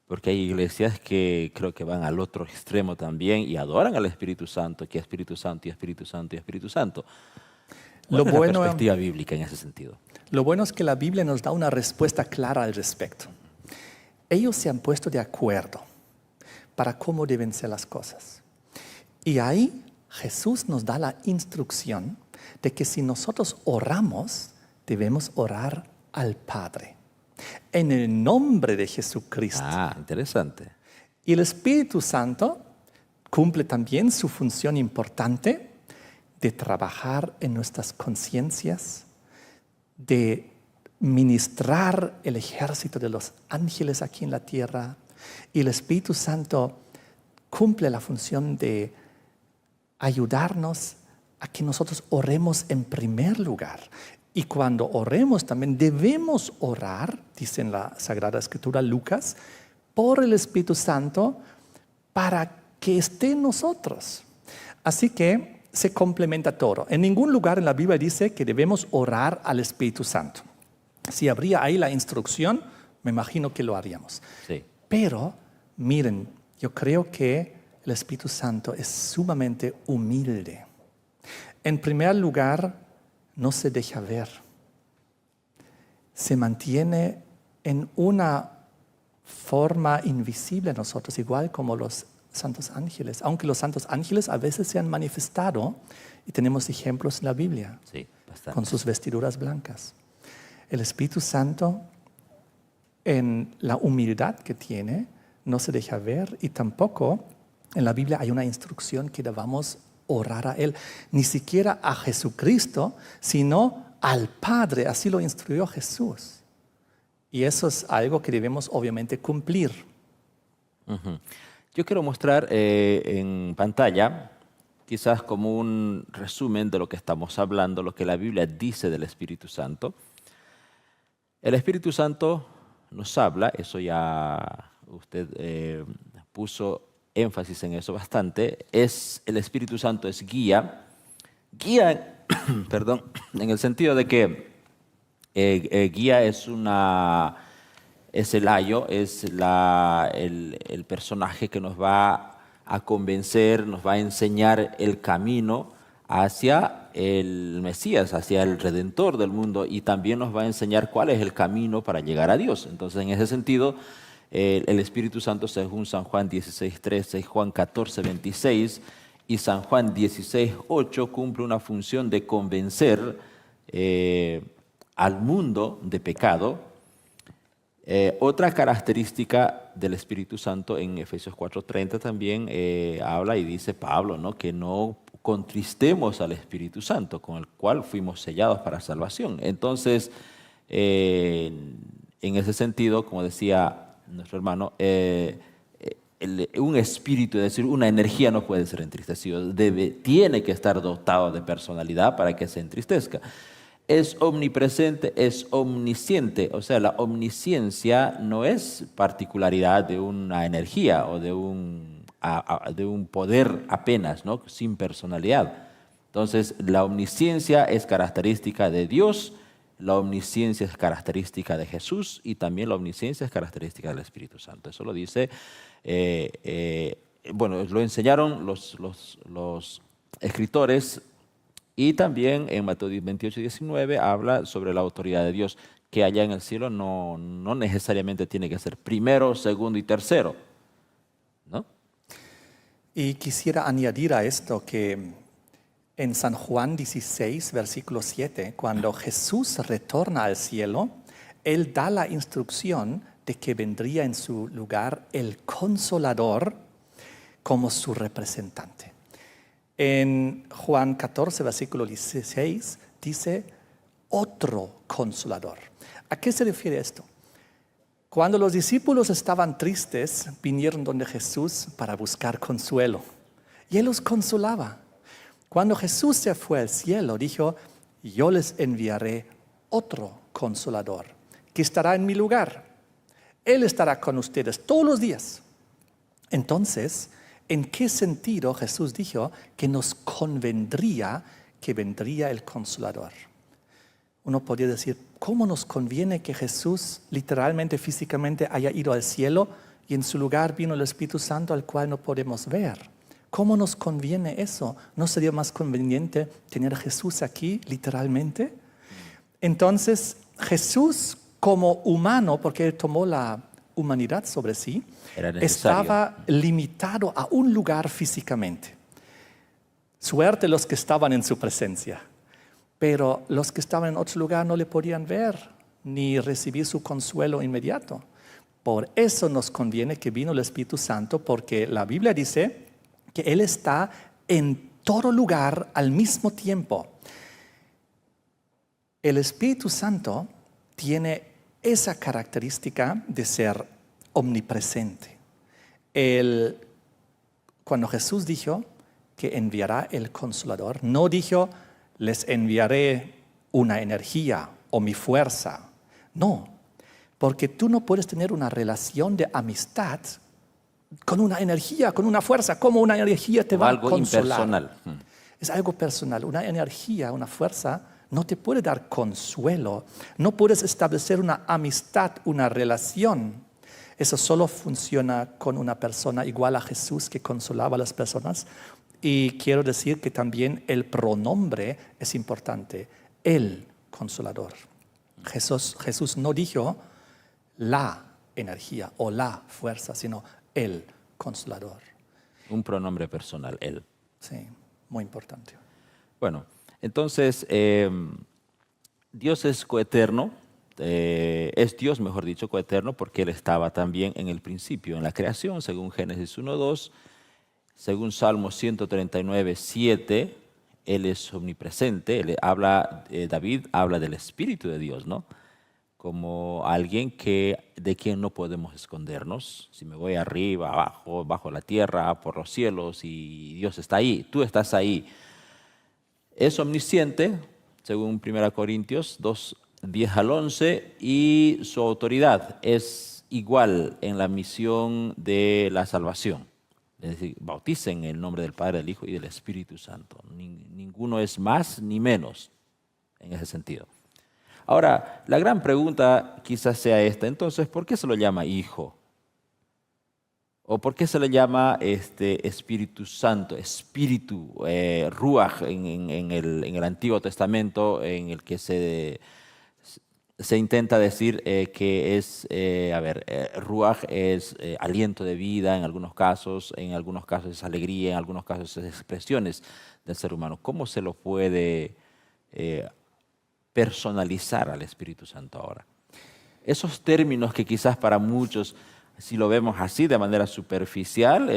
Porque hay iglesias que creo que van al otro extremo también y adoran al Espíritu Santo, que Espíritu Santo y Espíritu Santo y Espíritu Santo. ¿Cuál es la perspectiva bíblica en ese sentido? Lo bueno es que la Biblia nos da una respuesta clara al respecto. Ellos se han puesto de acuerdo para cómo deben ser las cosas. Y ahí Jesús nos da la instrucción de que si nosotros oramos, debemos orar al Padre, en el nombre de Jesucristo. Ah, interesante. Y el Espíritu Santo cumple también su función importante de trabajar en nuestras conciencias, de ministrar el ejército de los ángeles aquí en la tierra. Y el Espíritu Santo cumple la función de ayudarnos a que nosotros oremos en primer lugar. Y cuando oremos también debemos orar, dice en la Sagrada Escritura Lucas, por el Espíritu Santo para que esté en nosotros. Así que se complementa todo. En ningún lugar en la Biblia dice que debemos orar al Espíritu Santo. Si habría ahí la instrucción, me imagino que lo haríamos. Sí. Pero, miren, yo creo que el Espíritu Santo es sumamente humilde. En primer lugar, no se deja ver. Se mantiene en una forma invisible a nosotros, igual como los santos ángeles. Aunque los santos ángeles a veces se han manifestado, y tenemos ejemplos en la Biblia, Sí, bastante. con sus vestiduras blancas. El Espíritu Santo, en la humildad que tiene, no se deja ver, y tampoco en la Biblia hay una instrucción que debamos orar a Él, ni siquiera a Jesucristo, sino al Padre. Así lo instruyó Jesús. Y eso es algo que debemos obviamente cumplir. Ujú. Yo quiero mostrar en pantalla, quizás como un resumen de lo que estamos hablando, lo que la Biblia dice del Espíritu Santo. El Espíritu Santo nos habla, eso ya usted puso énfasis en eso bastante, el Espíritu Santo es guía, perdón, en el sentido de que guía es el ayo, es el personaje que nos va a convencer, nos va a enseñar el camino hacia el Mesías, hacia el Redentor del mundo, y también nos va a enseñar cuál es el camino para llegar a Dios. Entonces, en ese sentido, el Espíritu Santo, según San Juan 16:13, Juan 14:26 y San Juan 16:8, cumple una función de convencer al mundo de pecado. Otra característica del Espíritu Santo en Efesios 4:30 también habla y dice Pablo, ¿no?, que no contristemos al Espíritu Santo, con el cual fuimos sellados para salvación. Entonces, en ese sentido, como decía nuestro hermano, un espíritu, es decir, una energía no puede ser entristecido, tiene que estar dotado de personalidad para que se entristezca. Es omnipresente, es omnisciente, o sea, la omnisciencia no es particularidad de una energía o de un poder apenas, ¿no?, sin personalidad. Entonces, la omnisciencia es característica de Dios, la omnisciencia es característica de Jesús y también la omnisciencia es característica del Espíritu Santo. Eso lo dice, bueno, lo enseñaron los escritores. Y también en Mateo 28:19 habla sobre la autoridad de Dios, que allá en el cielo no necesariamente tiene que ser primero, segundo y tercero, ¿no? Y quisiera añadir a esto que en San Juan 16, versículo 7, cuando Jesús retorna al cielo, Él da la instrucción de que vendría en su lugar el Consolador como su representante. En Juan 14, versículo 16, dice otro consolador. ¿A qué se refiere esto? Cuando los discípulos estaban tristes, vinieron donde Jesús para buscar consuelo. Y Él los consolaba. Cuando Jesús se fue al cielo, dijo, yo les enviaré otro consolador que estará en mi lugar. Él estará con ustedes todos los días. Entonces, ¿en qué sentido Jesús dijo que nos convendría que vendría el Consolador? Uno podría decir, ¿cómo nos conviene que Jesús literalmente, físicamente haya ido al cielo y en su lugar vino el Espíritu Santo al cual no podemos ver? ¿Cómo nos conviene eso? ¿No sería más conveniente tener a Jesús aquí literalmente? Entonces, Jesús como humano, porque Él tomó la humanidad sobre sí, estaba limitado a un lugar físicamente. Suerte los que estaban en su presencia, pero los que estaban en otro lugar no le podían ver ni recibir su consuelo inmediato. Por eso nos conviene que vino el Espíritu Santo, porque la Biblia dice que Él está en todo lugar al mismo tiempo. El Espíritu Santo tiene esa característica de ser omnipresente. Cuando Jesús dijo que enviará el Consolador, no dijo, les enviaré una energía o mi fuerza. No, porque tú no puedes tener una relación de amistad con una energía, con una fuerza. ¿Cómo una energía te va a consolar? Algo impersonal. Es algo personal. Una energía, una fuerza no te puede dar consuelo. No puedes establecer una amistad, una relación. Eso solo funciona con una persona igual a Jesús que consolaba a las personas. Y quiero decir que también el pronombre es importante. El Consolador. Jesús no dijo la energía o la fuerza, sino el Consolador. Un pronombre personal, Él. Sí, muy importante. Bueno, entonces, Dios es coeterno, es Dios, mejor dicho, coeterno, porque Él estaba también en el principio, en la creación, según Génesis 1:2, según Salmo 139:7, Él es omnipresente. David habla del Espíritu de Dios, ¿no? como alguien de quien no podemos escondernos. Si me voy arriba, abajo, bajo la tierra, por los cielos, y Dios está ahí, tú estás ahí. Es omnisciente, según 1 Corintios 2, 10 al 11, y su autoridad es igual en la misión de la salvación. Es decir, bauticen en el nombre del Padre, del Hijo y del Espíritu Santo. Ninguno es más ni menos en ese sentido. Ahora, la gran pregunta quizás sea esta. Entonces, ¿por qué se lo llama Hijo? ¿O por qué se le llama Espíritu Santo, Espíritu, Ruach en el Antiguo Testamento, en el que se intenta decir que es, Ruach es aliento de vida en algunos casos es alegría, en algunos casos es expresiones del ser humano? ¿Cómo se lo puede personalizar al Espíritu Santo ahora? Esos términos que quizás para muchos, si lo vemos así de manera superficial,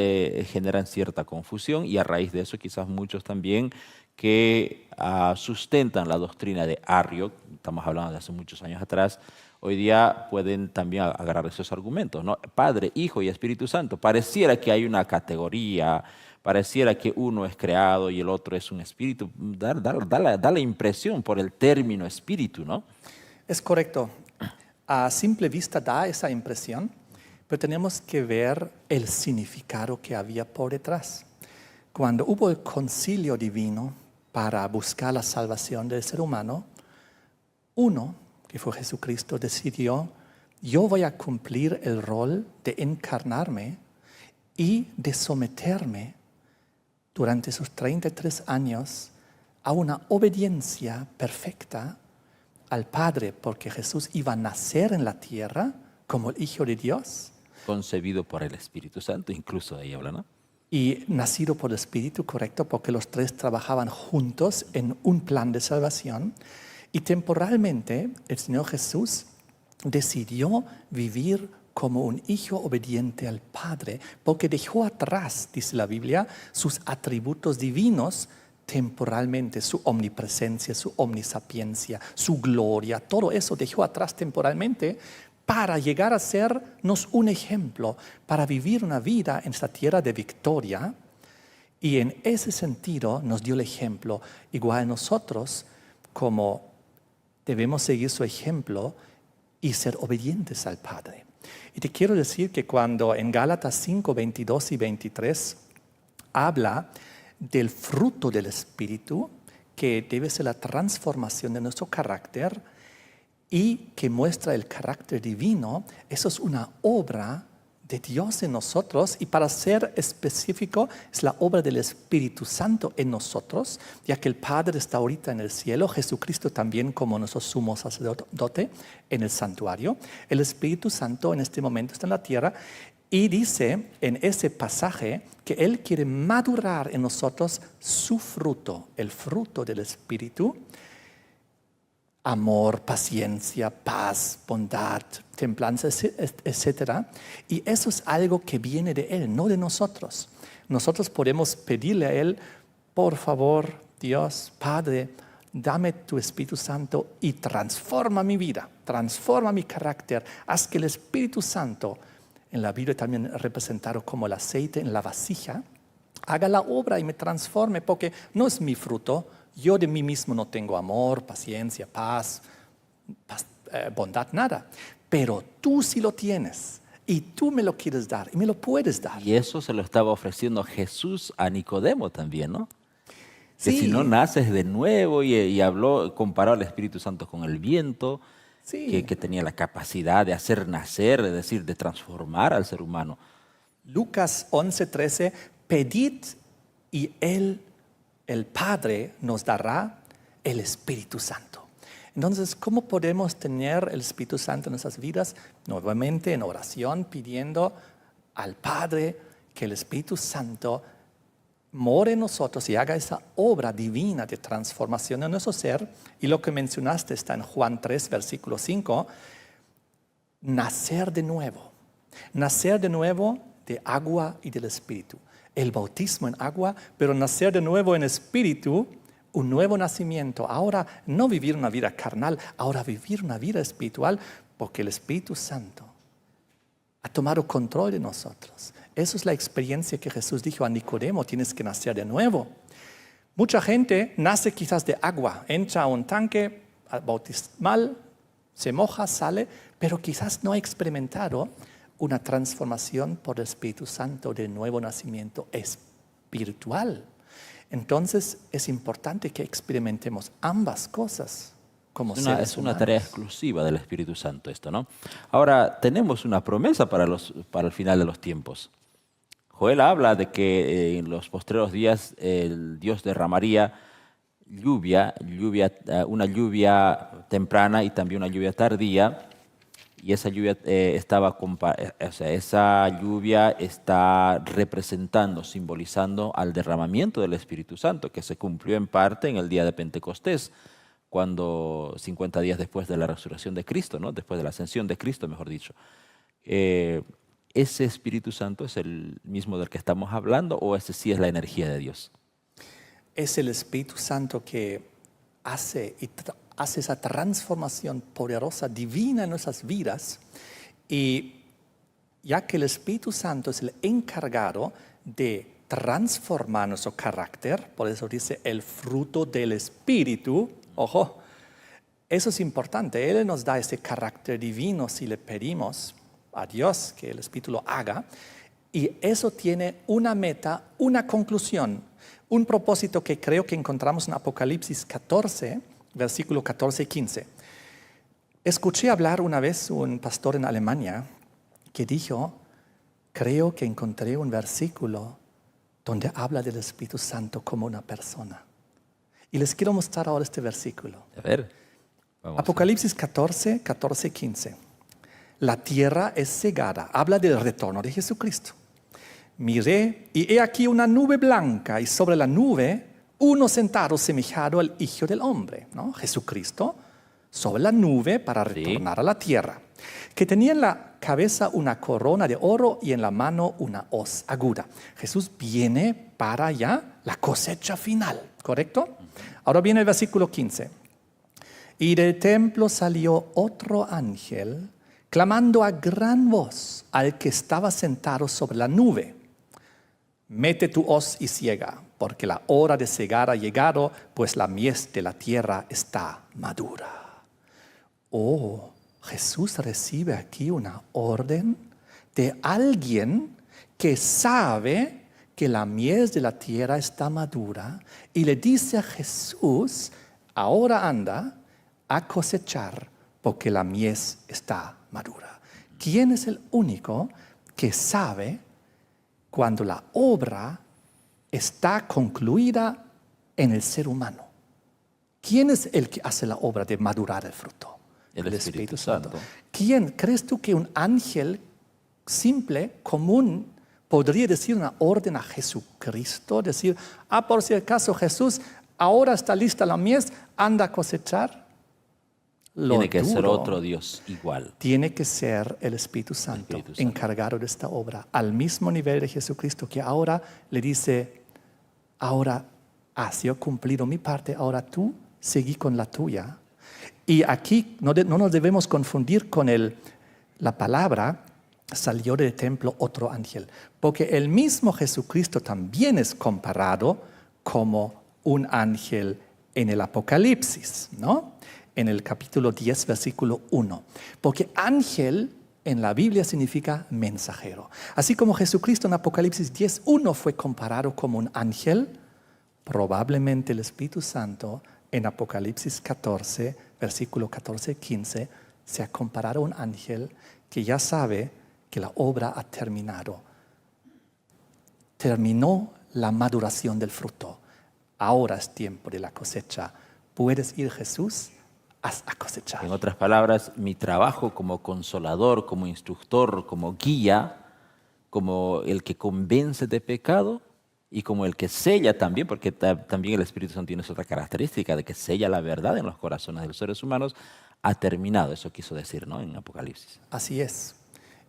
generan cierta confusión, y a raíz de eso quizás muchos también que sustentan la doctrina de Arrio, estamos hablando de hace muchos años atrás, hoy día pueden también agarrar esos argumentos, ¿no? Padre, Hijo y Espíritu Santo. Pareciera que hay una categoría, pareciera que uno es creado y el otro es un espíritu. Da la impresión por el término espíritu, ¿no? Es correcto. A simple vista da esa impresión, pero tenemos que ver el significado que había por detrás. Cuando hubo el concilio divino para buscar la salvación del ser humano, uno, que fue Jesucristo, decidió: yo voy a cumplir el rol de encarnarme y de someterme durante sus 33 años a una obediencia perfecta al Padre, porque Jesús iba a nacer en la tierra como el Hijo de Dios. Concebido por el Espíritu Santo, incluso ahí habla, ¿no? Y nacido por el Espíritu, correcto, porque los tres trabajaban juntos en un plan de salvación. Y temporalmente el Señor Jesús decidió vivir como un hijo obediente al Padre, porque dejó atrás, dice la Biblia, sus atributos divinos temporalmente, su omnipresencia, su omnisapiencia, su gloria, todo eso dejó atrás temporalmente para llegar a sernos un ejemplo, para vivir una vida en esta tierra de victoria. Y en ese sentido nos dio el ejemplo. Igual nosotros, como debemos seguir su ejemplo y ser obedientes al Padre. Y te quiero decir que cuando en Gálatas 5, 22 y 23 habla del fruto del Espíritu, que debe ser la transformación de nuestro carácter y que muestra el carácter divino, eso es una obra de Dios en nosotros, y para ser específico es la obra del Espíritu Santo en nosotros, ya que el Padre está ahorita en el cielo, Jesucristo también como nuestro sumo sacerdote en el santuario. El Espíritu Santo en este momento está en la tierra y dice en ese pasaje que Él quiere madurar en nosotros su fruto, el fruto del Espíritu: amor, paciencia, paz, bondad, templanza, etc. Y eso es algo que viene de Él, no de nosotros. Nosotros podemos pedirle a Él: por favor, Dios, Padre, dame tu Espíritu Santo y transforma mi vida, transforma mi carácter. Haz que el Espíritu Santo, en la Biblia también representado como el aceite en la vasija, haga la obra y me transforme, porque no es mi fruto. Yo de mí mismo no tengo amor, paciencia, paz, bondad, nada. Pero tú sí lo tienes y tú me lo quieres dar y me lo puedes dar. Y eso se lo estaba ofreciendo Jesús a Nicodemo también, ¿no? Que Sí. si no naces de nuevo, y habló, comparó al Espíritu Santo con el viento, Sí. que tenía la capacidad de hacer nacer, es decir, de transformar al ser humano. Lucas 11:13, pedid y Él, el Padre, nos dará el Espíritu Santo. Entonces, ¿cómo podemos tener el Espíritu Santo en nuestras vidas? Nuevamente en oración, pidiendo al Padre que el Espíritu Santo more en nosotros y haga esa obra divina de transformación en nuestro ser. Y lo que mencionaste está en Juan 3, versículo 5, nacer de nuevo. Nacer de nuevo de agua y del Espíritu. El bautismo en agua, pero nacer de nuevo en Espíritu un nuevo nacimiento. Ahora no vivir una vida carnal, ahora vivir una vida espiritual porque el Espíritu Santo ha tomado control de nosotros. Eso es la experiencia que Jesús dijo a Nicodemo, tienes que nacer de nuevo. Mucha gente nace quizás de agua, entra a un tanque bautismal, se moja, sale, pero quizás no ha experimentado una transformación por el Espíritu Santo de nuevo nacimiento espiritual. Entonces es importante que experimentemos ambas cosas como seres humanos. Es una tarea exclusiva del Espíritu Santo esto, ¿no? Ahora, tenemos una promesa para el final de los tiempos. Joel habla de que en los postreros días el Dios derramaría una lluvia temprana y también una lluvia tardía. Y esa lluvia, esa lluvia está representando, simbolizando al derramamiento del Espíritu Santo, que se cumplió en parte en el día de Pentecostés, cuando 50 días después de la resurrección de Cristo, ¿no? Después de la ascensión de Cristo, mejor dicho. ¿Ese Espíritu Santo es el mismo del que estamos hablando o ese sí es la energía de Dios? Es el Espíritu Santo que hace esa transformación poderosa, divina en nuestras vidas. Y ya que el Espíritu Santo es el encargado de transformar nuestro carácter, por eso dice el fruto del Espíritu, ojo, eso es importante. Él nos da ese carácter divino si le pedimos a Dios que el Espíritu lo haga. Y eso tiene una meta, una conclusión, un propósito que creo que encontramos en Apocalipsis 14, versículo 14 y 15. Escuché hablar una vez un pastor en Alemania que dijo, creo que encontré un versículo donde habla del Espíritu Santo como una persona. Y les quiero mostrar ahora este versículo. A ver. Apocalipsis 14, 14 y 15. La tierra es cegada. Habla del retorno de Jesucristo. Miré y he aquí una nube blanca y sobre la nube uno sentado semejado al Hijo del Hombre, ¿no? Jesucristo sobre la nube para retornar a la tierra, que tenía en la cabeza una corona de oro y en la mano una hoz aguda. Jesús viene para ya la cosecha final, ¿correcto? Ahora viene el versículo 15. Y del templo salió otro ángel clamando a gran voz al que estaba sentado sobre la nube. Mete tu hoz y ciega, porque la hora de cegar ha llegado, pues la mies de la tierra está madura. Oh, Jesús recibe aquí una orden de alguien que sabe que la mies de la tierra está madura y le dice a Jesús, ahora anda a cosechar porque la mies está madura. ¿Quién es el único que sabe cuando la obra está concluida en el ser humano? ¿Quién es el que hace la obra de madurar el fruto? El Espíritu Santo. ¿Quién? ¿Crees tú que un ángel simple, común, podría decir una orden a Jesucristo? Decir, por si acaso Jesús, ahora está lista la mies, anda a cosechar. Tiene que ser otro Dios igual. Tiene que ser el Espíritu Santo encargado de esta obra, al mismo nivel de Jesucristo, que ahora le dice, ahora has yo cumplido mi parte, ahora tú seguí con la tuya. Y aquí no nos debemos confundir con la palabra, salió del templo otro ángel, porque el mismo Jesucristo también es comparado como un ángel en el Apocalipsis, ¿no? En el capítulo 10, versículo 1. Porque ángel en la Biblia significa mensajero. Así como Jesucristo en Apocalipsis 10, 1 fue comparado como un ángel, probablemente el Espíritu Santo en Apocalipsis 14, versículo 14 y 15, se ha comparado a un ángel que ya sabe que la obra ha terminado. Terminó la maduración del fruto. Ahora es tiempo de la cosecha. ¿Puedes ir, Jesús, a cosechar? En otras palabras, mi trabajo como consolador, como instructor, como guía, como el que convence de pecado y como el que sella también, porque también el Espíritu Santo tiene otra característica de que sella la verdad en los corazones de los seres humanos, ha terminado. Eso quiso decir, ¿no? En Apocalipsis. Así es.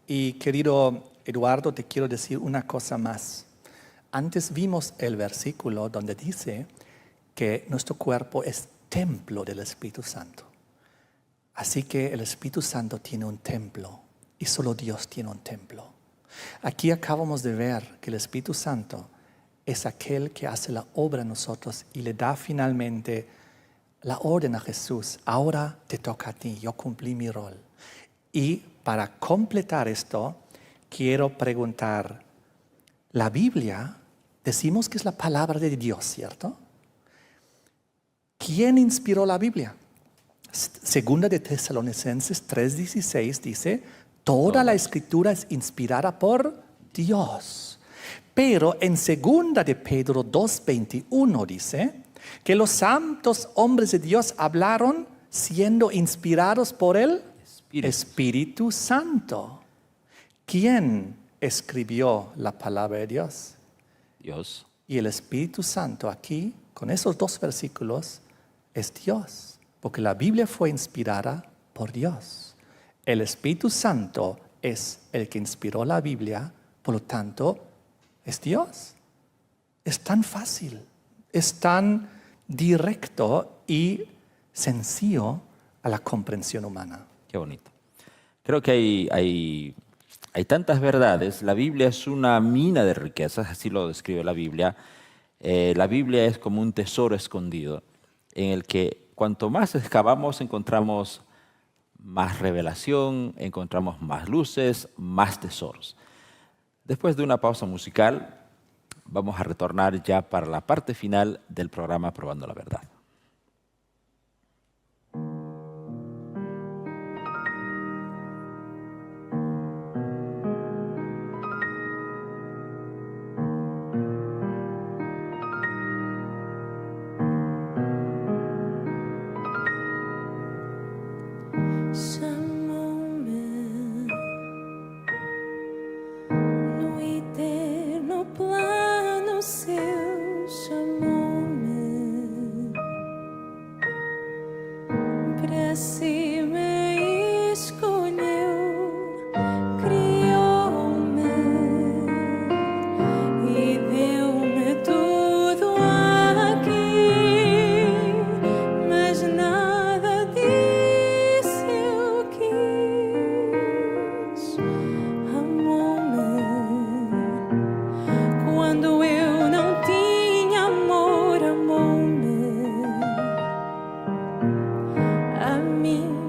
Y querido Eduardo, te quiero decir una cosa más. Antes vimos el versículo donde dice que nuestro cuerpo es templo del Espíritu Santo. Así que el Espíritu Santo tiene un templo y solo Dios tiene un templo. Aquí acabamos de ver que el Espíritu Santo es aquel que hace la obra en nosotros y le da finalmente la orden a Jesús. Ahora te toca a ti, yo cumplí mi rol. Y para completar esto, quiero preguntar, la Biblia, decimos que es la palabra de Dios, ¿cierto? ¿Quién inspiró la Biblia? Segunda de Tesalonicenses 3:16 dice, toda la escritura es inspirada por Dios. Pero en segunda de Pedro 2:21 dice que los santos hombres de Dios hablaron siendo inspirados por el Espíritu Santo. ¿Quién escribió la palabra de Dios? Dios. Y el Espíritu Santo aquí, con esos dos versículos, es Dios. Porque la Biblia fue inspirada por Dios. El Espíritu Santo es el que inspiró la Biblia, por lo tanto, es Dios. Es tan fácil, es tan directo y sencillo a la comprensión humana. Qué bonito. Creo que hay tantas verdades. La Biblia es una mina de riquezas, así lo describe la Biblia. La Biblia es como un tesoro escondido en el que cuanto más excavamos encontramos más revelación, encontramos más luces, más tesoros. Después de una pausa musical, vamos a retornar ya para la parte final del programa Probando la Verdad. Chamou-me no eterno plano seu, chamou-me para si me escolheu, criou-me e deu-me tudo aqui, mas nada disso eu quis. Amou-me quando eu não tinha amor, amou-me a mim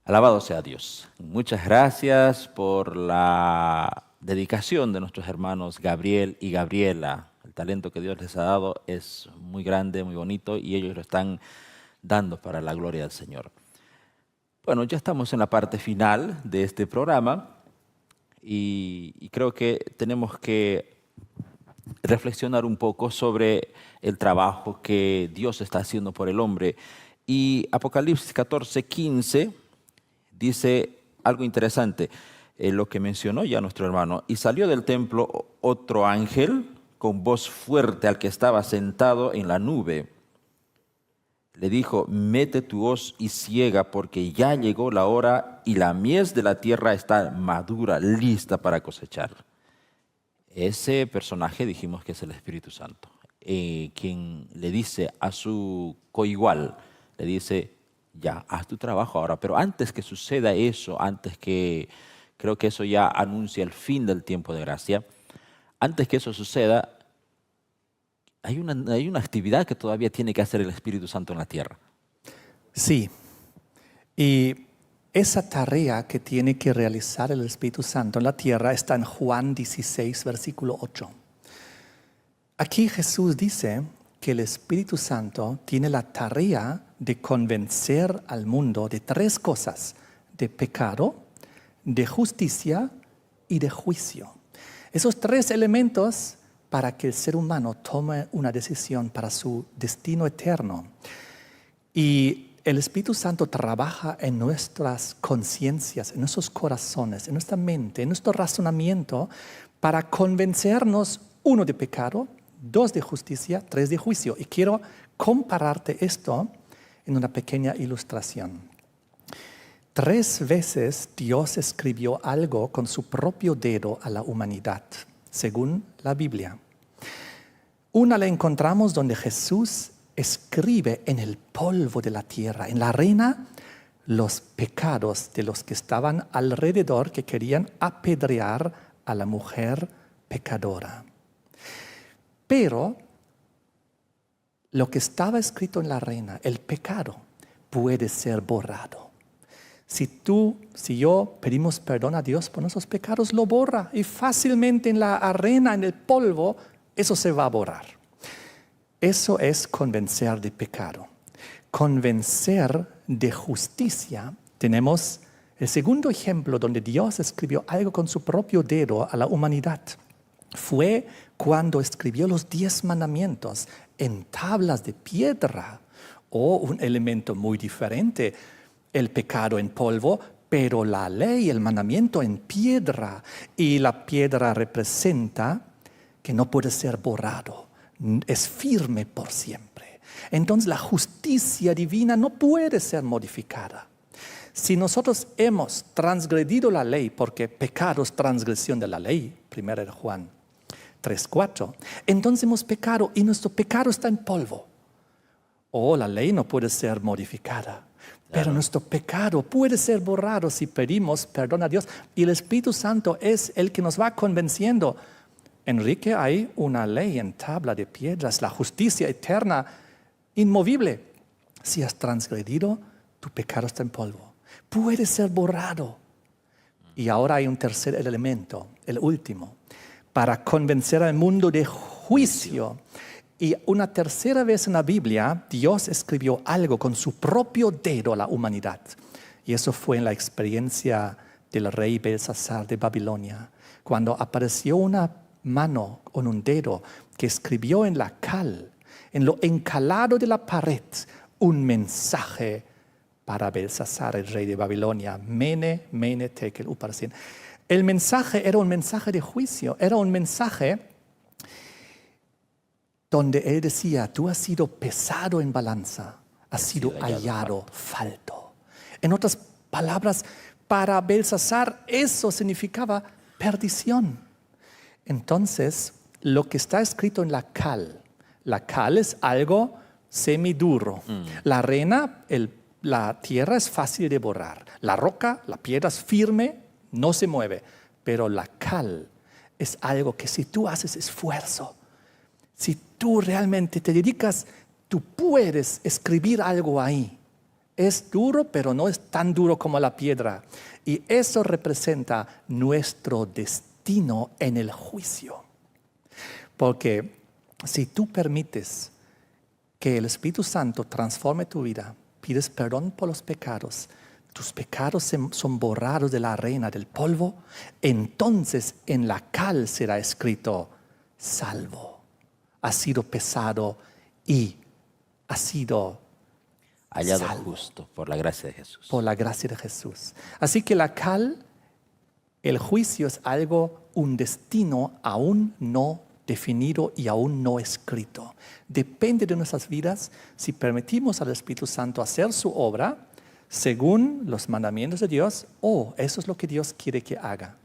Alabado sea Dios. Muchas gracias por la dedicación de nuestros hermanos Gabriel y Gabriela. El talento que Dios les ha dado es muy grande, muy bonito y ellos lo están dando para la gloria del Señor. Bueno, ya estamos en la parte final de este programa y creo que tenemos que reflexionar un poco sobre el trabajo que Dios está haciendo por el hombre. Y Apocalipsis 14:15 dice algo interesante, lo que mencionó ya nuestro hermano. Y salió del templo otro ángel con voz fuerte al que estaba sentado en la nube. Le dijo, mete tu hoz y siega, porque ya llegó la hora y la mies de la tierra está madura, lista para cosechar. Ese personaje dijimos que es el Espíritu Santo, quien le dice a su coigual, le dice, ya, haz tu trabajo ahora. Pero antes que suceda eso, creo que eso ya anuncia el fin del tiempo de gracia, antes que eso suceda, hay una actividad que todavía tiene que hacer el Espíritu Santo en la tierra. Sí, y esa tarea que tiene que realizar el Espíritu Santo en la tierra está en Juan 16, versículo 8. Aquí Jesús dice que el Espíritu Santo tiene la tarea de convencer al mundo de tres cosas: de pecado, de justicia y de juicio. Esos tres elementos para que el ser humano tome una decisión para su destino eterno. Y el Espíritu Santo trabaja en nuestras conciencias, en nuestros corazones, en nuestra mente, en nuestro razonamiento, para convencernos, 1, de pecado, 2, de justicia, 3, de juicio. Y quiero compararte esto en una pequeña ilustración. 3 veces Dios escribió algo con su propio dedo a la humanidad, según la Biblia. Una la encontramos donde Jesús escribe en el polvo de la tierra, en la arena, los pecados de los que estaban alrededor, que querían apedrear a la mujer pecadora. Pero lo que estaba escrito en la arena, el pecado, puede ser borrado. Si yo pedimos perdón a Dios por nuestros pecados, lo borra. Y fácilmente en la arena, en el polvo, eso se va a borrar. Eso es convencer de pecado. Convencer de justicia. Tenemos el segundo ejemplo donde Dios escribió algo con su propio dedo a la humanidad. Fue cuando escribió los 10 mandamientos en tablas de piedra. O un elemento muy diferente, el pecado en polvo, pero la ley, el mandamiento en piedra. Y la piedra representa que no puede ser borrado, es firme por siempre. Entonces la justicia divina no puede ser modificada. Si nosotros hemos transgredido la ley, porque pecado es transgresión de la ley, 1 Juan 3:4, entonces hemos pecado y nuestro pecado está en polvo. La ley no puede ser modificada. Pero nuestro pecado puede ser borrado si pedimos perdón a Dios. Y el Espíritu Santo es el que nos va convenciendo. Enrique, hay una ley en tabla de piedras, la justicia eterna, inmovible. Si has transgredido, tu pecado está en polvo. Puede ser borrado. Y ahora hay un tercer elemento, el último, para convencer al mundo de juicio. Y una tercera vez en la Biblia, Dios escribió algo con su propio dedo a la humanidad. Y eso fue en la experiencia del rey Belsasar de Babilonia, cuando apareció una mano con un dedo que escribió en la cal, en lo encalado de la pared, un mensaje para Belsasar, el rey de Babilonia. Mene, mene, tekel, uparsin. El mensaje era un mensaje de juicio, era un mensaje donde él decía, tú has sido pesado en balanza, has sido hallado falto. En otras palabras, para Belsasar eso significaba perdición. Entonces, lo que está escrito en la cal es algo semiduro. La arena, la tierra es fácil de borrar. La roca, la piedra es firme, no se mueve. Pero la cal es algo que si tú haces esfuerzo, si tú realmente te dedicas, tú puedes escribir algo ahí. Es duro, pero no es tan duro como la piedra. Y eso representa nuestro destino en el juicio. Porque si tú permites que el Espíritu Santo transforme tu vida, pides perdón por los pecados, tus pecados son borrados de la arena, del polvo, entonces en la cal será escrito, salvo, ha sido pesado y ha sido Hallado salvo justo por la gracia de Jesús. por la gracia de Jesús. Así que la cal, el juicio es algo, un destino aún no definido y aún no escrito. Depende de nuestras vidas si permitimos al Espíritu Santo hacer su obra según los mandamientos de Dios o eso es lo que Dios quiere que haga.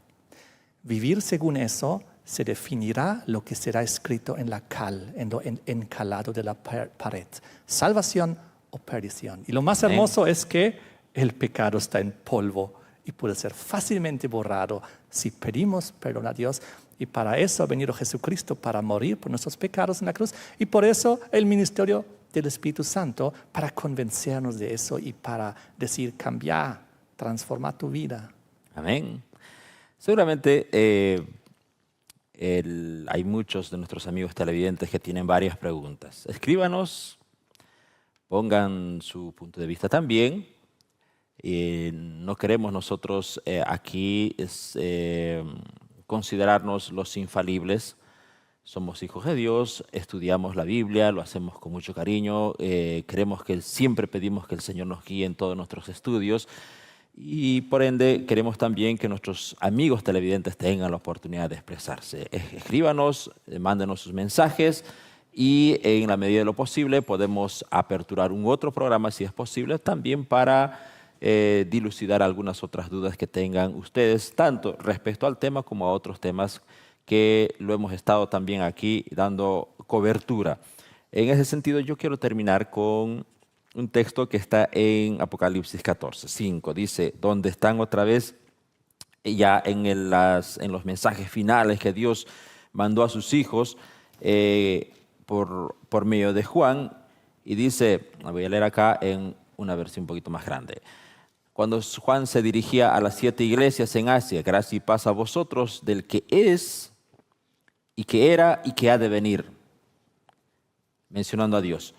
Vivir según eso se definirá lo que será escrito en la cal, en lo encalado de la pared. Salvación o perdición. Y lo más hermoso es que el pecado está en polvo y puede ser fácilmente borrado si pedimos perdón a Dios. Y para eso ha venido Jesucristo, para morir por nuestros pecados en la cruz. Y por eso el ministerio del Espíritu Santo, para convencernos de eso y para decir, cambia, transforma tu vida. Amén. Seguramente hay muchos de nuestros amigos televidentes que tienen varias preguntas. Escríbanos, pongan su punto de vista también. No queremos nosotros aquí considerarnos los infalibles. Somos hijos de Dios, estudiamos la Biblia, lo hacemos con mucho cariño, siempre pedimos que el Señor nos guíe en todos nuestros estudios y por ende queremos también que nuestros amigos televidentes tengan la oportunidad de expresarse. Escríbanos, mándenos sus mensajes y en la medida de lo posible podemos aperturar un otro programa si es posible también para dilucidar algunas otras dudas que tengan ustedes, tanto respecto al tema como a otros temas que lo hemos estado también aquí dando cobertura. En ese sentido, yo quiero terminar con un texto que está en Apocalipsis 14, 5. Dice, donde están otra vez ya en los mensajes finales que Dios mandó a sus hijos por medio de Juan. Y dice, voy a leer acá en una versión un poquito más grande. Cuando Juan se dirigía a las 7 iglesias en Asia, gracia y paz a vosotros del que es y que era y que ha de venir, mencionando a Dios,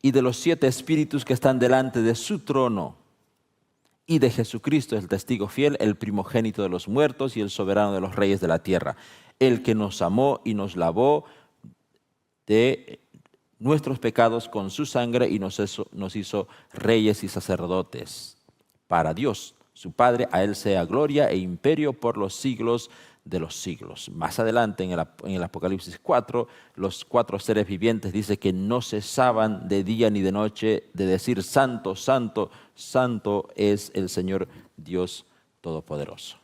y de los 7 espíritus que están delante de su trono, y de Jesucristo, el testigo fiel, el primogénito de los muertos y el soberano de los reyes de la tierra, el que nos amó y nos lavó de nuestros pecados con su sangre y nos hizo reyes y sacerdotes para Dios, su Padre. A Él sea gloria e imperio por los siglos de los siglos. Más adelante en el Apocalipsis 4, los 4 seres vivientes dice que no cesaban de día ni de noche de decir santo, santo, santo es el Señor Dios Todopoderoso.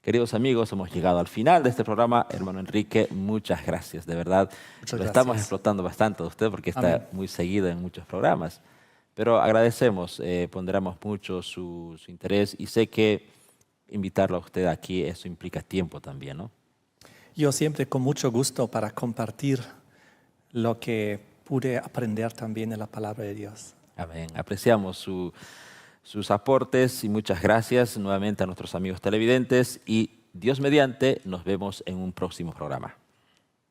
Queridos amigos, hemos llegado al final de este programa. Hermano Enrique, muchas gracias, de verdad. Muchas Lo gracias. estamos explotando bastante a usted porque está Amén. muy seguido en muchos programas. Pero agradecemos, ponderamos mucho su interés y sé que invitarlo a usted aquí, eso implica tiempo también, ¿no? Yo siempre con mucho gusto para compartir lo que pude aprender también en la palabra de Dios. Amén. Apreciamos sus aportes y muchas gracias nuevamente a nuestros amigos televidentes y Dios mediante nos vemos en un próximo programa.